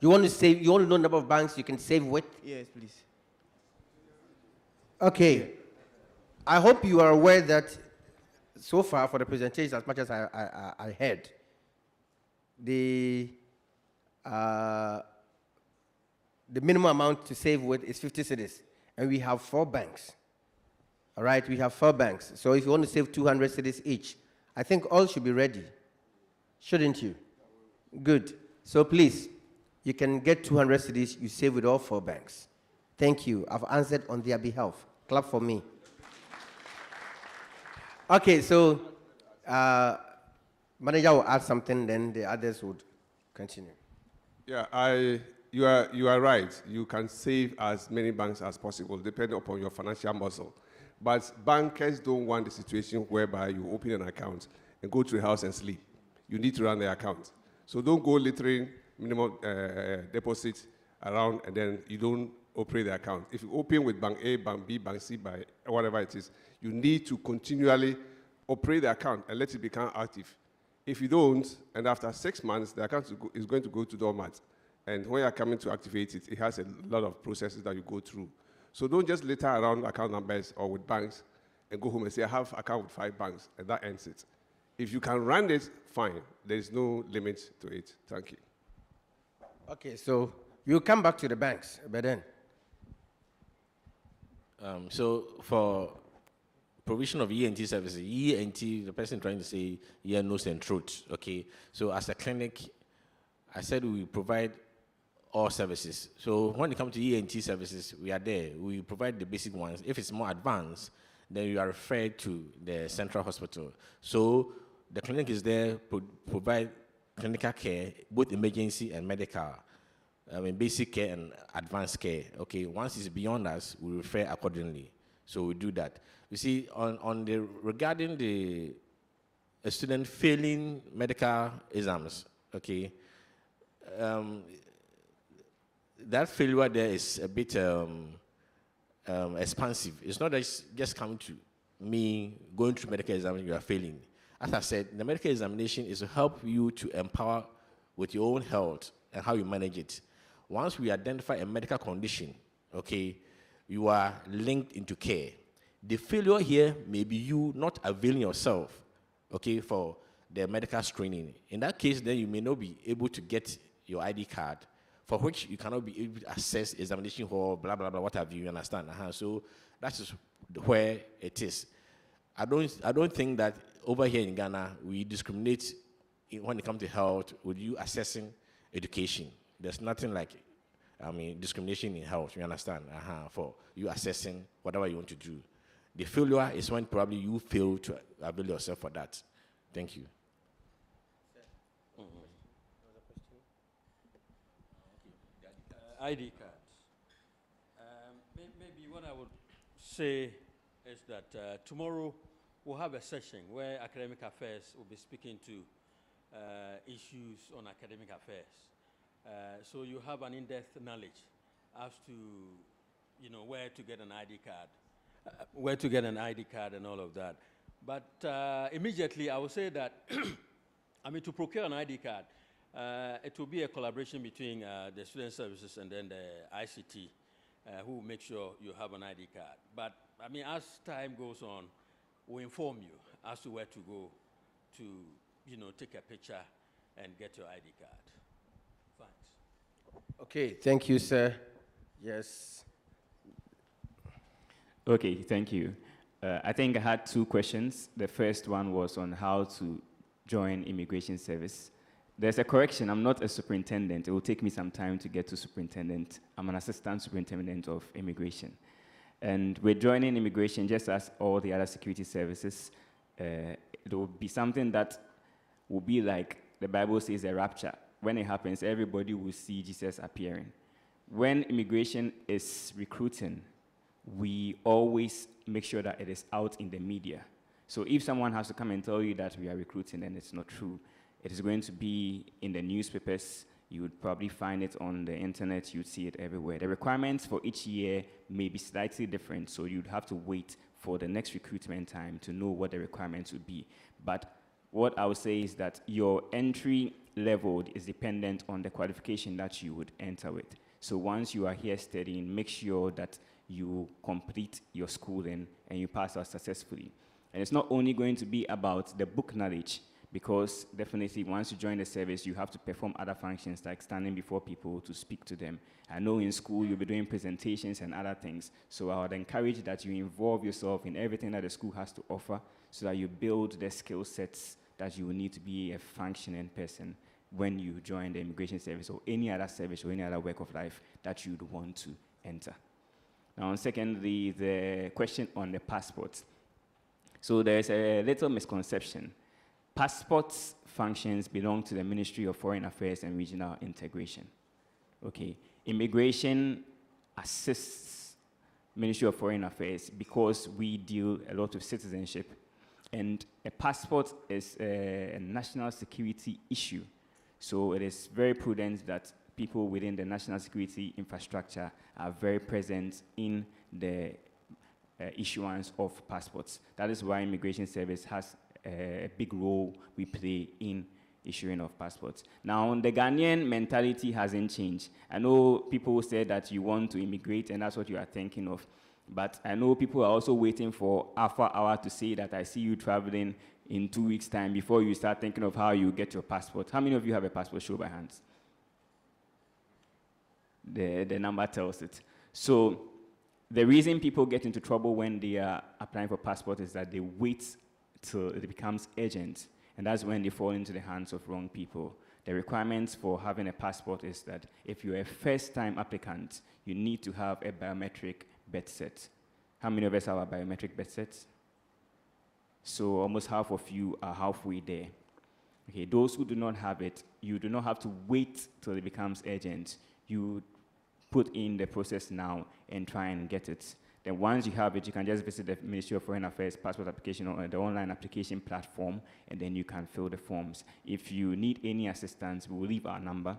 You want to know the number of banks you can save with? Yes, please. Okay. I hope you are aware that so far for the presentation, as much as I heard, the minimum amount to save with is 50 cedis, and we have 4 banks. All right, we have 4 banks. So if you want to save 200 cedis each, I think all should be ready, shouldn't you? Good. So please, you can get 200 cedis you save with all 4 banks. Thank you. I've answered on their behalf. Clap for me. Okay, so manager will add something, then the others would continue. Yeah, you are right. You can save as many banks as possible, depending upon your financial muscle. But bankers don't want the situation whereby you open an account and go to the house and sleep. You need to run the account. So don't go littering minimum deposit around and then you don't operate the account. If you open with Bank A, Bank B, Bank C, by whatever it is, you need to continually operate the account and let it become active. If you don't, and after 6 months, the account is going to go to dormant. And when you're coming to activate it, it has a lot of processes that you go through. So don't just litter around account numbers or with banks and go home and say, I have account with 5 banks, and that ends it. If you can run it, fine. There is no limit to it. Thank you. Okay, so we'll come back to the banks, but then. So for provision of ENT services, ENT, the person trying to say ear, nose, and throat, okay? So as a clinic, I said we provide all services. So when it comes to ENT services, we are there. We provide the basic ones. If it's more advanced, then you are referred to the central hospital. So the clinic is there, provide clinical care, both emergency and medical. I mean, basic care and advanced care. Okay, once it's beyond us, we refer accordingly. So we do that. You see, regarding a student failing medical exams, okay, that failure there is a bit expansive. It's not just coming to me going through medical exam, you are failing. As I said, the medical examination is to help you to empower with your own health and how you manage it. Once we identify a medical condition, okay, you are linked into care. The failure here may be you not availing yourself, okay, for the medical screening. In that case, then you may not be able to get your ID card, for which you cannot be able to access examination hall, blah, blah, blah, what have you, you understand? So that is where it is. I don't think that over here in Ghana, we discriminate when it comes to health with you assessing education. There's nothing like, discrimination in health, you understand? For you assessing whatever you want to do. The failure is when probably you fail to avail yourself for that. Thank you. ID cards. Maybe what I would say is that tomorrow we'll have a session where academic affairs will be speaking to issues on academic affairs. So you have an in-depth knowledge as to, where to get an ID card, and all of that. But immediately I will say that, to procure an ID card, it will be a collaboration between the student services and then the ICT, who will make sure you have an ID card. But as time goes on, we'll inform you as to where to go to, take a picture and get your ID card. Thanks. Okay, thank you, sir. Yes. Okay, thank you. I think I had two questions. The first one was on how to join immigration service. There's a correction. I'm not a superintendent. It will take me some time to get to superintendent. I'm an assistant superintendent of immigration. And we're joining immigration just as all the other security services. It will be something that will be like the Bible says a rapture. When it happens, everybody will see Jesus appearing. When immigration is recruiting, we always make sure that it is out in the media. So if someone has to come and tell you that we are recruiting, then it's not true. It is going to be in the newspapers. You would probably find it on the internet. You'd see it everywhere. The requirements for each year may be slightly different, so you'd have to wait for the next recruitment time to know what the requirements would be. But what I would say is that your entry level is dependent on the qualification that you would enter with. So once you are here studying, make sure that you complete your schooling and you pass out successfully. And it's not only going to be about the book knowledge, because definitely once you join the service, you have to perform other functions like standing before people to speak to them. I know in school you'll be doing presentations and other things, so I would encourage that you involve yourself in everything that the school has to offer so that you build the skill sets that you will need to be a functioning person when you join the immigration service or any other service or any other work of life that you'd want to enter. Now, secondly, the question on the passport. So there's a little misconception. Passports functions belong to the Ministry of Foreign Affairs and Regional Integration. Okay, immigration assists Ministry of Foreign Affairs because we deal a lot with citizenship, and a passport is a national security issue. So it is very prudent that people within the national security infrastructure are very present in the issuance of passports. That is why Immigration Service has a big role we play in issuing of passports. Now, the Ghanaian mentality hasn't changed. I know people say that you want to immigrate and that's what you are thinking of, but I know people are also waiting for Alpha Hour to say that I see you traveling in 2 weeks' time before you start thinking of how you get your passport. How many of you have a passport? Show by hands. The number tells it. So the reason people get into trouble when they are applying for passport is that they wait till it becomes urgent, and that's when they fall into the hands of wrong people. The requirements for having a passport is that if you're a first-time applicant, you need to have a biometric birth set. How many of us have a biometric birth set? So almost half of you are halfway there. Okay, those who do not have it, you do not have to wait till it becomes urgent. You put in the process now and try and get it. Then once you have it, you can just visit the Ministry of Foreign Affairs passport application or the online application platform, and then you can fill the forms. If you need any assistance, we will leave our number,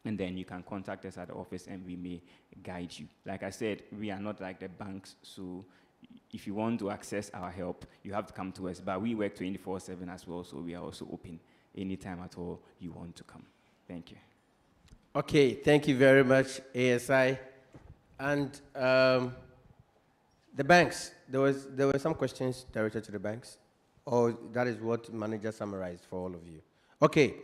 and then you can contact us at the office and we may guide you. Like I said, we are not like the banks, so if you want to access our help, you have to come to us. But we work 24/7 as well, so we are also open anytime at all you want to come. Thank you. Okay, thank you very much, ASI. And the banks, there were some questions directed to the banks, or that is what manager summarized for all of you. Okay,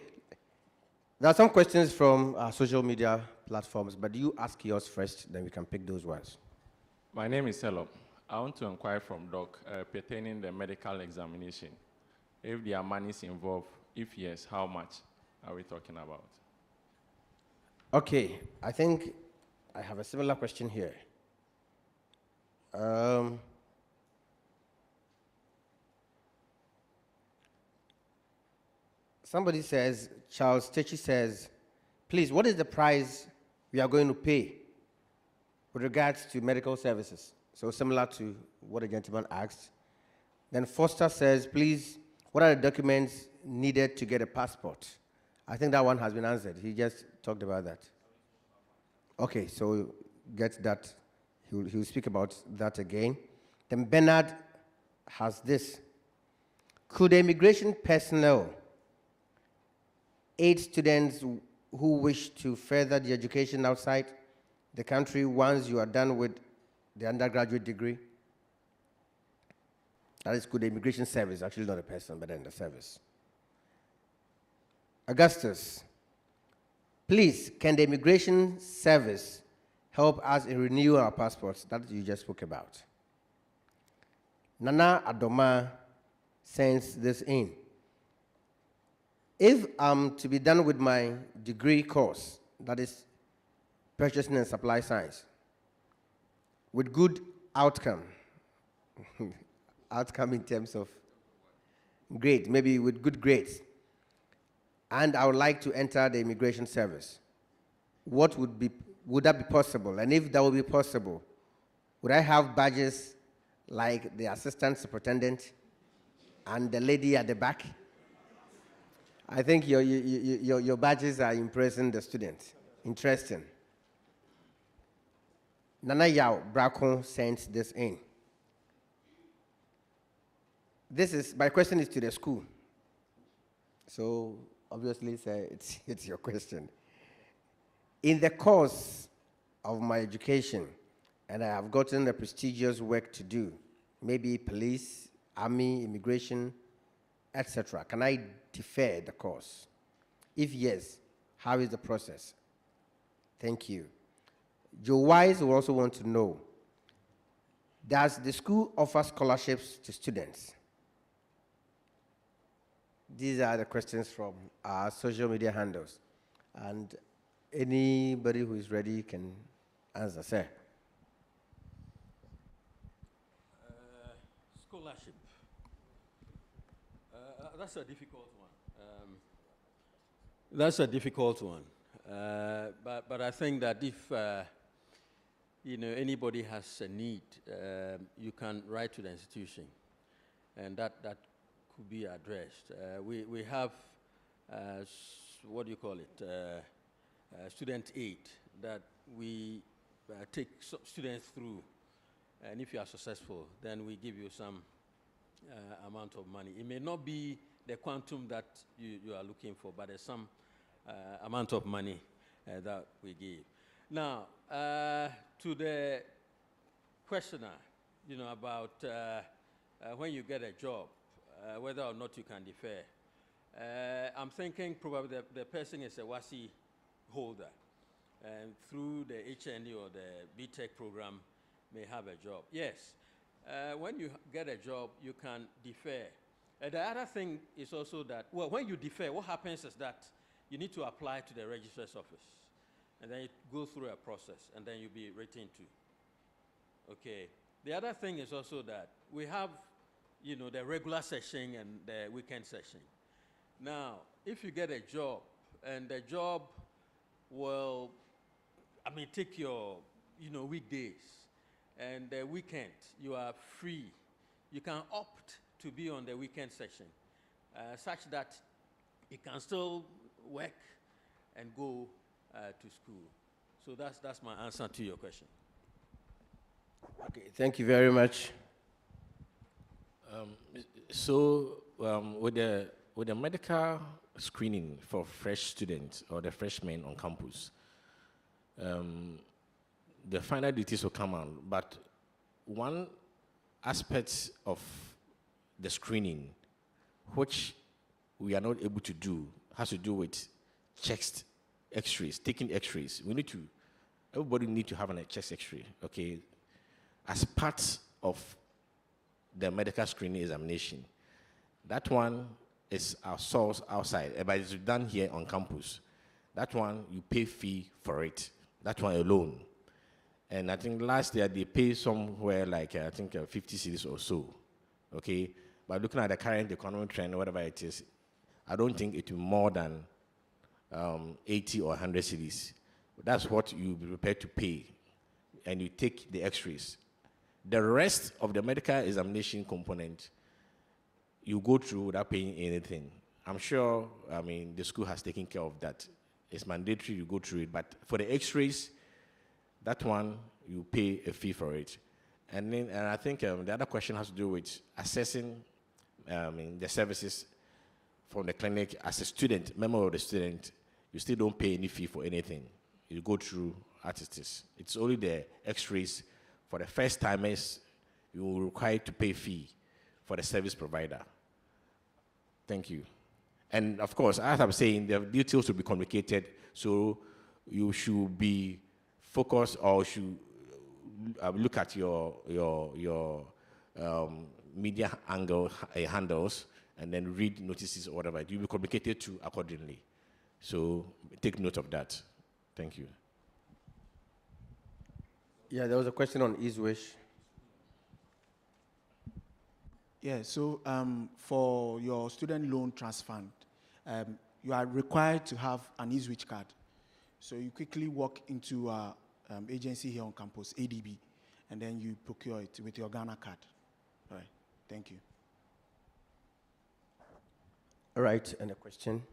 there are some questions from our social media platforms, but you ask yours first, then we can pick those ones. My name is Selop. I want to inquire from Doc pertaining the medical examination. If there are monies involved, if yes, how much are we talking about? Okay, I think I have a similar question here. Somebody says, Charles Techi says, please, what is the price we are going to pay with regards to medical services? So similar to what the gentleman asked. Then Foster says, please, what are the documents needed to get a passport? I think that one has been answered. He just talked about that. Okay, so get that. He'll speak about that again. Then Bernard has this. Could immigration personnel aid students who wish to further the education outside the country once you are done with the undergraduate degree? That is, could the immigration service, actually not a person, but then the service. Augustus, please, can the immigration service help us in renewing our passports that you just spoke about? Nana Adoma sends this in. If I'm to be done with my degree course, that is purchasing and supply science, with good outcome, outcome in terms of grade, maybe with good grades, and I would like to enter the immigration service, would that be possible? And if that would be possible, would I have badges like the assistant superintendent and the lady at the back? I think your badges are impressing the students. Interesting. Nana Yao Bracon sent this in. My question is to the school. So obviously it's your question. In the course of my education, and I have gotten a prestigious work to do, maybe police, army, immigration, etc. Can I defer the course? If yes, how is the process? Thank you. Joe Wise will also want to know, does the school offer scholarships to students? These are the questions from our social media handles. And anybody who is ready can answer, sir. Scholarship. That's a difficult one. That's a difficult one. But I think that if anybody has a need, you can write to the institution, and that could be addressed. We have what do you call it? Student aid that we take students through, and if you are successful, then we give you some amount of money. It may not be the quantum that you are looking for, but there's some amount of money that we give. Now, to the questioner, about when you get a job, whether or not you can defer. I'm thinking probably the person is a WASI holder, and through the HND or the BTech program may have a job. Yes, when you get a job, you can defer. The other thing is also that, well, when you defer, what happens is that you need to apply to the registrar's office, and then you go through a process, and then you'll be written to. Okay. The other thing is also that we have, the regular session and the weekend session. Now, if you get a job, and the job will, take your, weekdays, and the weekend, you are free. You can opt to be on the weekend session, such that you can still work and go to school. So that's my answer to your question. Okay, thank you very much. With the medical screening for fresh students or the freshmen on campus, the final details will come out. But one aspect of the screening, which we are not able to do, has to do with chest X-rays, taking X-rays. Everybody need to have a chest X-ray, okay, as part of the medical screening examination. That one is outsourced outside, but it's done here on campus. That one, you pay fee for it. That one alone. And I think last year they paid somewhere like, 50 cedis or so, okay? But looking at the current economic trend, whatever it is, I don't think it will be more than 80 or 100 cedis. That's what you'll be prepared to pay, and you take the X-rays. The rest of the medical examination component, you go through without paying anything. I'm sure, the school has taken care of that. It's mandatory you go through it, but for the X-rays, that one, you pay a fee for it. And I think the other question has to do with assessing the services from the clinic. As a student, member of the student, you still don't pay any fee for anything. You go through as it is. It's only the X-rays. For the first timers, you will require to pay fee for the service provider. Thank you. And of course, as I'm saying, the details will be communicated, so you should be focused or should look at your media handles, and then read notices or whatever. You'll be communicated to accordingly. So take note of that. Thank you. Yeah, there was a question on EaseWish. Yeah, so for your student loan trust fund, you are required to have an EaseWish card. So you quickly walk into our agency here on campus, ADB, and then you procure it with your Ghana card. All right, thank you. All right, and a question?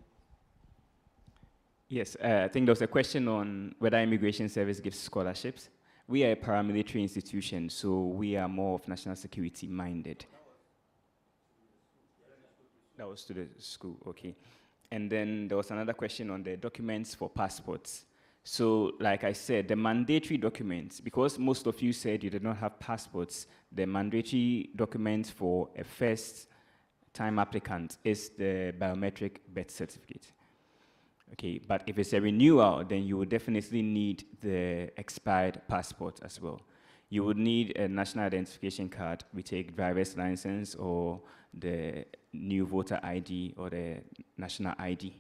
Yes, I think there was a question on whether Immigration Service gives scholarships. We are a paramilitary institution, so we are more of national security minded. That was to the school, okay. And then there was another question on the documents for passports. So, like I said, the mandatory documents, because most of you said you did not have passports, the mandatory documents for a first-time applicant is the biometric birth certificate. Okay, but if it's a renewal, then you would definitely need the expired passport as well. You would need a national identification card. We take driver's license or the new voter ID or the national ID.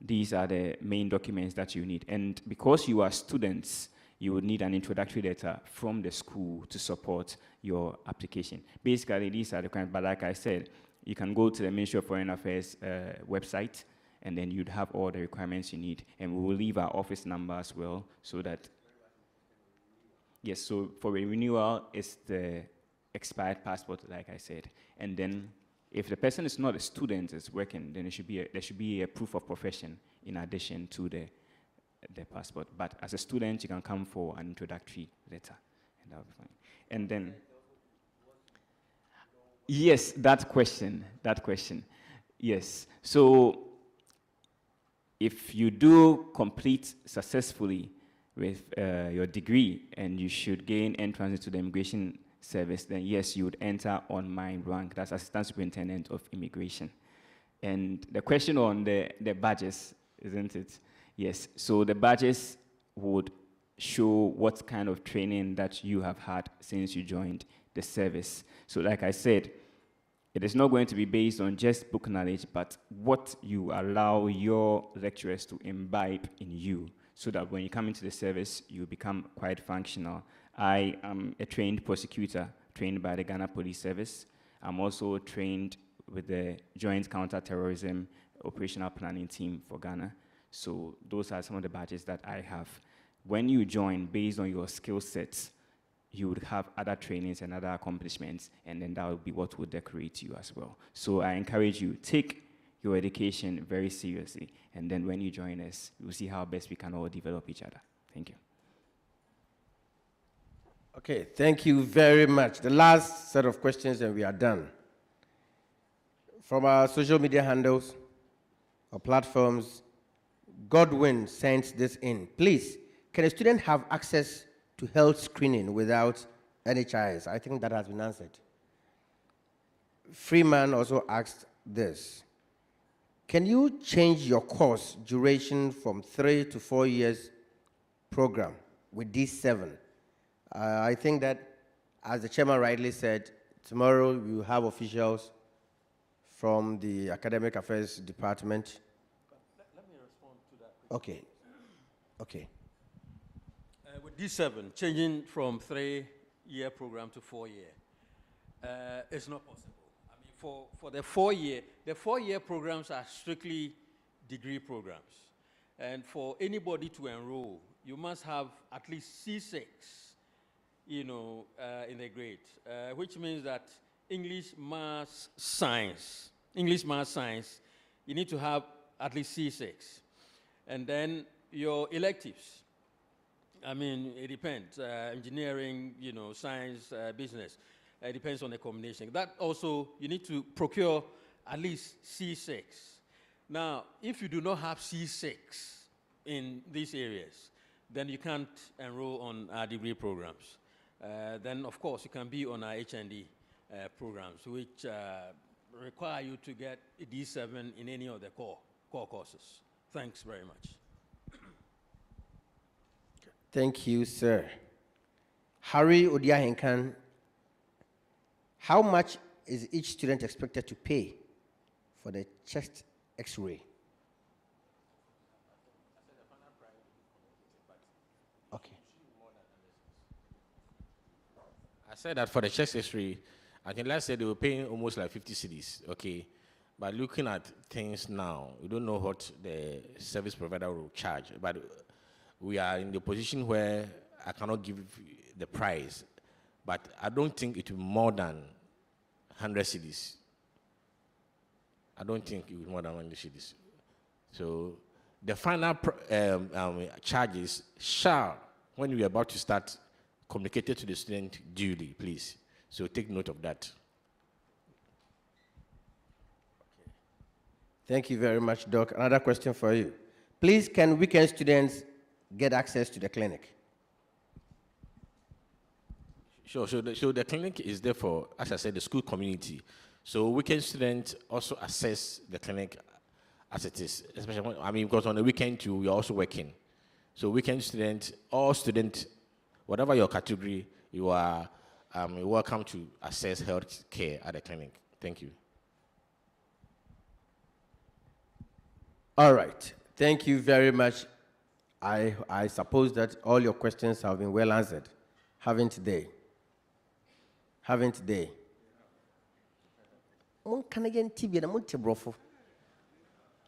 These are the main documents that you need. And because you are students, you would need an introductory letter from the school to support your application. Basically, these are the kind, but like I said, you can go to the Ministry of Foreign Affairs website, and then you'd have all the requirements you need. And we will leave our office number as well, so that, yes, so for a renewal, it's the expired passport, like I said. And then if the person is not a student, is working, then there should be a proof of profession in addition to the passport. But as a student, you can come for an introductory letter, and that'll be fine. And then, yes, that question. Yes, so if you do complete successfully with your degree and you should gain entrance into the Immigration Service, then yes, you would enter on my rank. That's Assistant Superintendent of Immigration. And the question on the badges, isn't it? Yes, so the badges would show what kind of training that you have had since you joined the service. So like I said, it is not going to be based on just book knowledge, but what you allow your lecturers to imbibe in you, so that when you come into the service, you become quite functional. I am a trained prosecutor, trained by the Ghana Police Service. I'm also trained with the Joint Counter-Terrorism Operational Planning Team for Ghana. So those are some of the badges that I have. When you join, based on your skill sets, you would have other trainings and other accomplishments, and then that would be what would decorate you as well. So I encourage you, take your education very seriously, and then when you join us, we'll see how best we can all develop each other. Thank you. Okay, thank you very much. The last set of questions and we are done. From our social media handles or platforms, Godwin sent this in. Please, can a student have access to health screening without NHIS? I think that has been answered. Freeman also asked this. Can you change your course duration from 3 to 4 years program with D7? I think that, as the chairman rightly said, tomorrow we will have officials from the Academic Affairs Department. Let me respond to that. Okay. With D7, changing from 3-year program to 4-year, it's not possible. I mean, for the 4-year programs are strictly degree programs. And for anybody to enroll, you must have at least C6, in the grade, which means that English, Maths, Science, you need to have at least C6. And then your electives, I mean, it depends. Engineering, science, business. It depends on the combination. That also, you need to procure at least C6. Now, if you do not have C6 in these areas, then you can't enroll on our degree programs. Then, of course, you can be on our HND programs, which require you to get a D7 in any of the core courses. Thanks very much. Thank you, sir. Harry Odiahenkan How much is each student expected to pay for the chest X-ray? Okay. I said that for the chest X-ray, I think last year they were paying almost like 50 cedis, okay? But looking at things now, we don't know what the service provider will charge, but we are in the position where I cannot give the price, but I don't think it will be more than 100 cedis. I don't think it will be more than 100 cedis. So the final charges shall, when we are about to start, communicated to the student duly, please. So take note of that. Thank you very much, Doc. Another question for you. Please, can weekend students get access to the clinic? Sure. So the clinic is there for, as I said, the school community. So weekend students also access the clinic as it is, especially because on the weekend too, we are also working. So weekend students, all students, whatever your category, you are welcome to access health care at the clinic. Thank you. All right. Thank you very much. I suppose that all your questions have been well answered. Haven't they? Haven't they?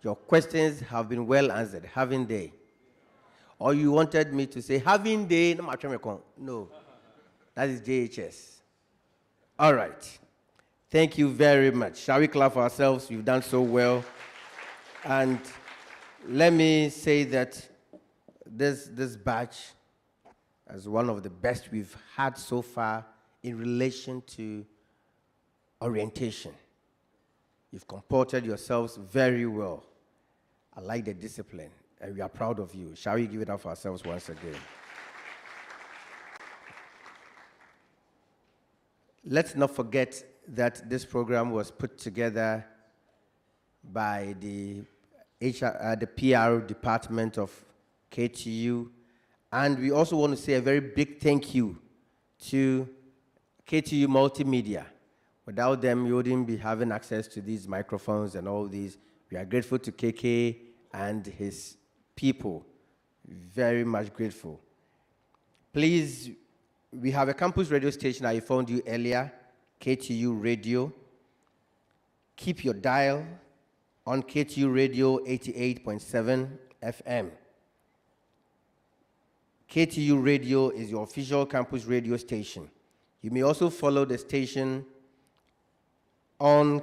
Your questions have been well answered, haven't they? Or you wanted me to say, haven't they? No, that is JHS. All right. Thank you very much. Shall we clap for ourselves? We've done so well. And let me say that this batch is one of the best we've had so far in relation to orientation. You've comported yourselves very well. I like the discipline, and we are proud of you. Shall we give it up for ourselves once again? Let's not forget that this program was put together by the PR department of KTU, and we also want to say a very big thank you to KTU Multimedia. Without them, you wouldn't be having access to these microphones and all these. We are grateful to KK and his people. Very much grateful. Please, we have a campus radio station I phoned you earlier, KTU Radio. Keep your dial on KTU Radio 88.7 FM. KTU Radio is your official campus radio station. You may also follow the station on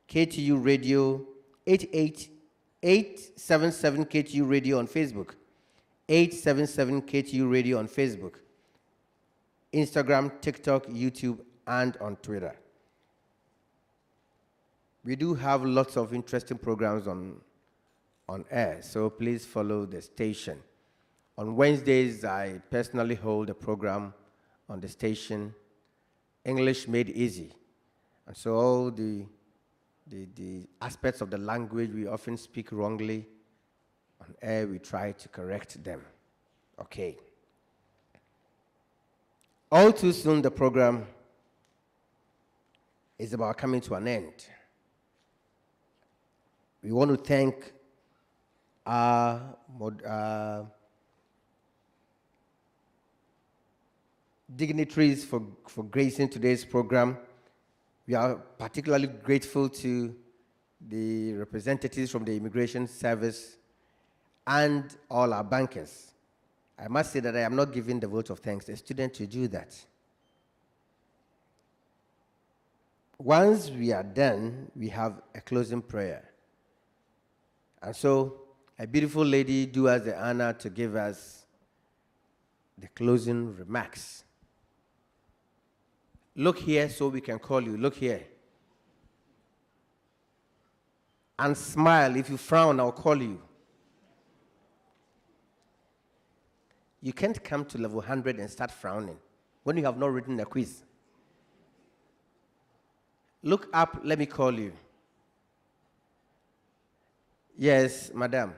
KTU Radio 877 KTU Radio on Facebook, 877 KTU Radio on Facebook, Instagram, TikTok, YouTube, and on Twitter. We do have lots of interesting programs on air, so please follow the station. On Wednesdays, I personally hold a program on the station, English Made Easy. And so all the aspects of the language we often speak wrongly on air, we try to correct them. Okay. All too soon, the program is about coming to an end. We want to thank our dignitaries for gracing today's program. We are particularly grateful to the representatives from the Immigration Service and all our bankers. I must say that I am not giving the vote of thanks to a student to do that. Once we are done, we have a closing prayer. And so, a beautiful lady do us the honor to give us the closing remarks. Look here so we can call you. Look here. And smile. If you frown, I'll call you. You can't come to level 100 and start frowning when you have not written a quiz. Look up, let me call you. Yes, madam.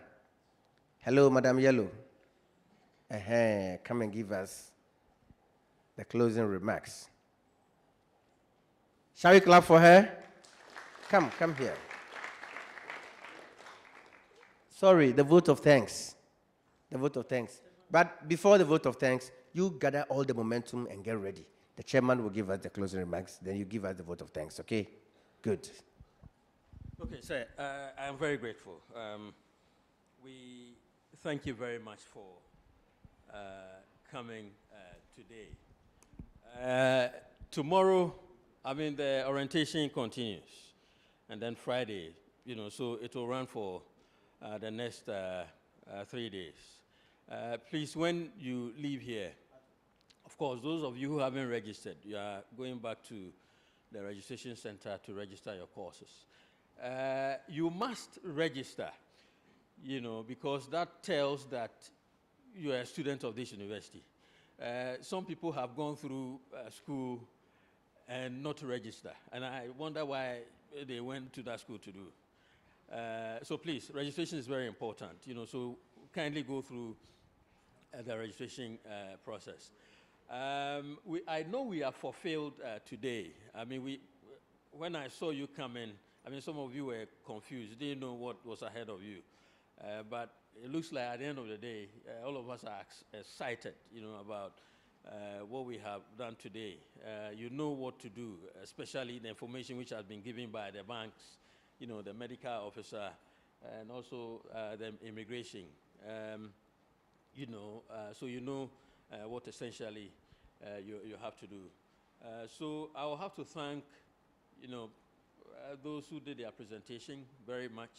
Hello, Madam Yellow. Come and give us the closing remarks. Shall we clap for her? Come here. Sorry, the vote of thanks. The vote of thanks. But before the vote of thanks, you gather all the momentum and get ready. The chairman will give us the closing remarks, then you give us the vote of thanks, okay? Good. Okay, sir, I am very grateful. We thank you very much for coming today. Tomorrow, the orientation continues, and then Friday, so it will run for the next 3 days. Please, when you leave here, of course, those of you who haven't registered, you are going back to the registration center to register your courses. You must register, because that tells that you are a student of this university. Some people have gone through school and not to register, and I wonder why they went to that school to do. So please, registration is very important, so kindly go through the registration process. I know we are fulfilled today. When I saw you come in, some of you were confused, didn't know what was ahead of you. But it looks like at the end of the day, all of us are excited, about what we have done today. You know what to do, especially the information which has been given by the banks, the medical officer, and also the immigration. So you know what essentially you have to do. So I will have to thank, those who did their presentation very much.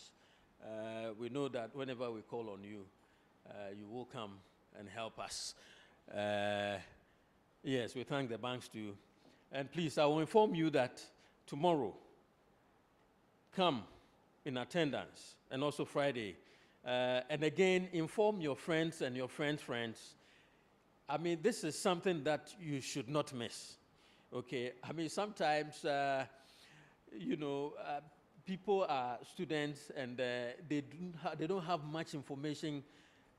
We know that whenever we call on you, you will come and help us. Yes, we thank the banks too. And please, I will inform you that tomorrow, come in attendance, and also Friday. And again, inform your friends and your friends' friends. This is something that you should not miss. Okay? Sometimes, people are students and they don't have much information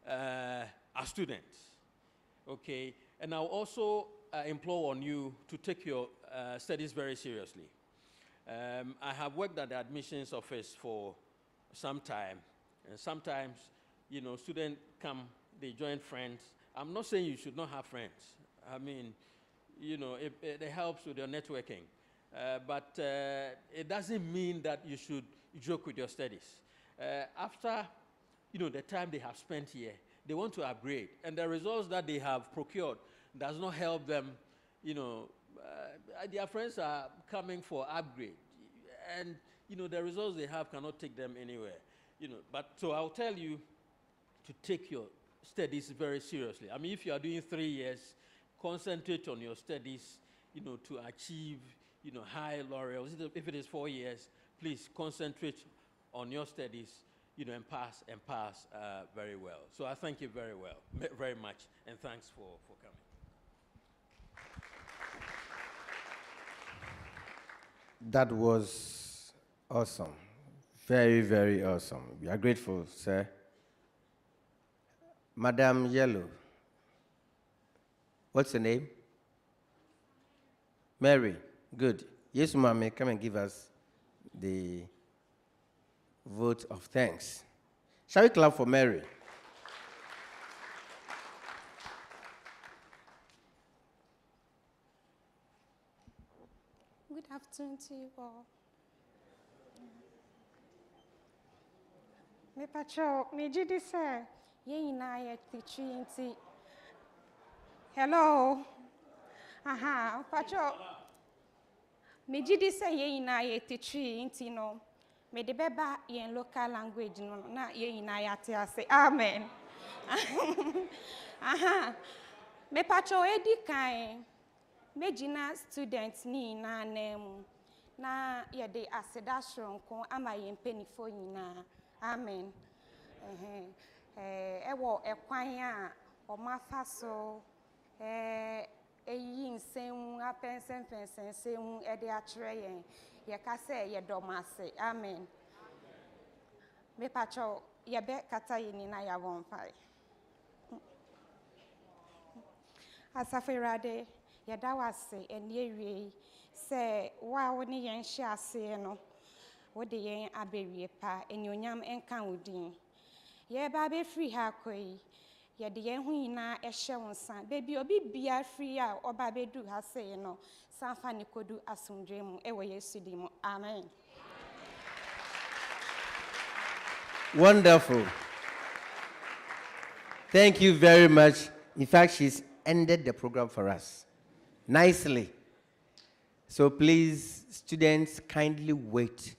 as students. Okay? And I'll also implore on you to take your studies very seriously. I have worked at the admissions office for some time, and sometimes, students come, they join friends. I'm not saying you should not have friends. It helps with your networking. But it doesn't mean that you should joke with your studies. After, the time they have spent here, they want to upgrade. And the results that they have procured does not help them, their friends are coming for upgrade. And, the results they have cannot take them anywhere. So I'll tell you to take your studies very seriously. If you are doing 3 years, concentrate on your studies, to achieve, high laurels. If it is 4 years, please concentrate on your studies, and pass very well. So I thank you very much, and thanks for coming. That was awesome. Very, very awesome. We are grateful, sir. Madam Yellow. What's your name? Mary. Good. Yes, Mami, come and give us the vote of thanks. Shall we clap for Mary? Good afternoon to you all. Me pacho, me jidi se, ye ina ye tichi. Hello. Aha, pacho. Me jidi se ye ina ye tichi inti no. Me de beba ye local language no na ye ina ya te ase. Amen. Aha. Me pacho edi kai. Me jina students ni na nemu. Na ye de aseda shronko ama ye mpenifo nyina. Amen. Ewo ekwan a omafa so eyi nsem apensen nsem ede akire yen ye ka se ye domase. Amen. Me pacho ye be kata ye ni na ya wonpai. Asafirade ye da wase eni ewie Say, wow, when yen share say no, what the yen aberie pa, and your yam and can ye baby free ha koi, ye the yen who na a shell son, baby or be free out or baby do ha say no, San Fanny could do as some dream, ever yesterday. Amen. Wonderful. Thank you very much. In fact, she's ended the program for us nicely. So please, students, kindly wait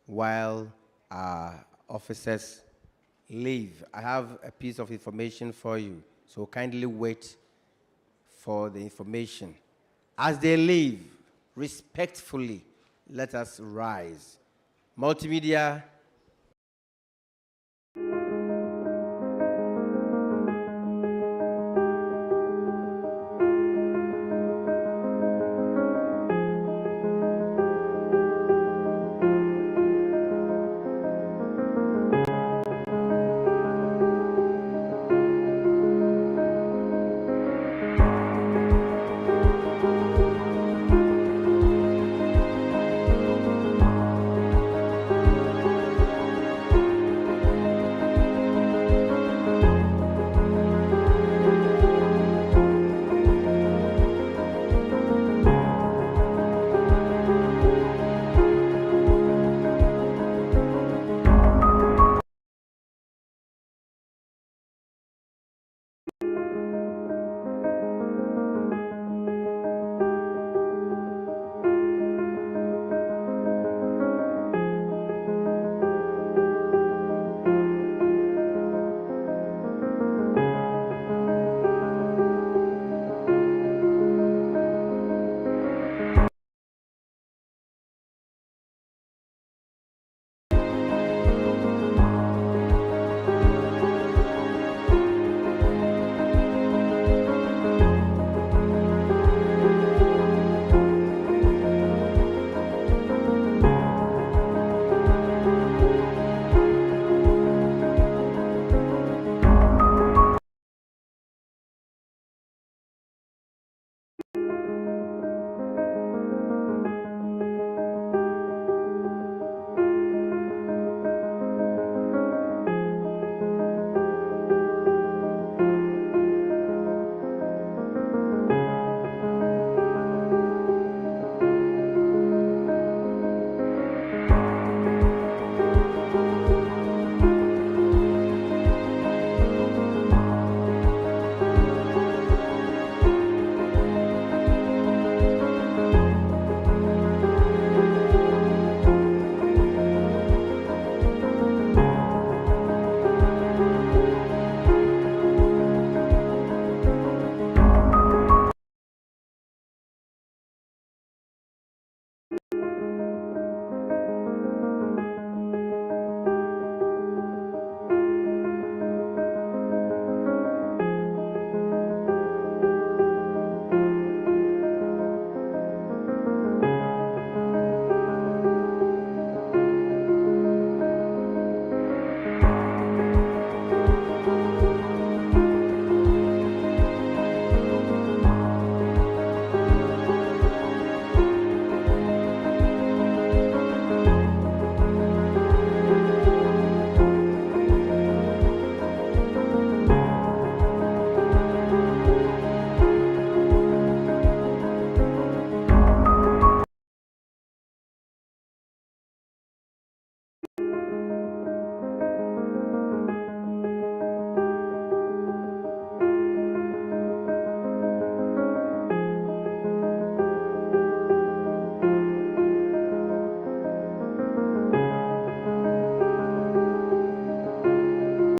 while our officers leave. I have a piece of information for you, so kindly wait for the information. As they leave, respectfully, let us rise. Multimedia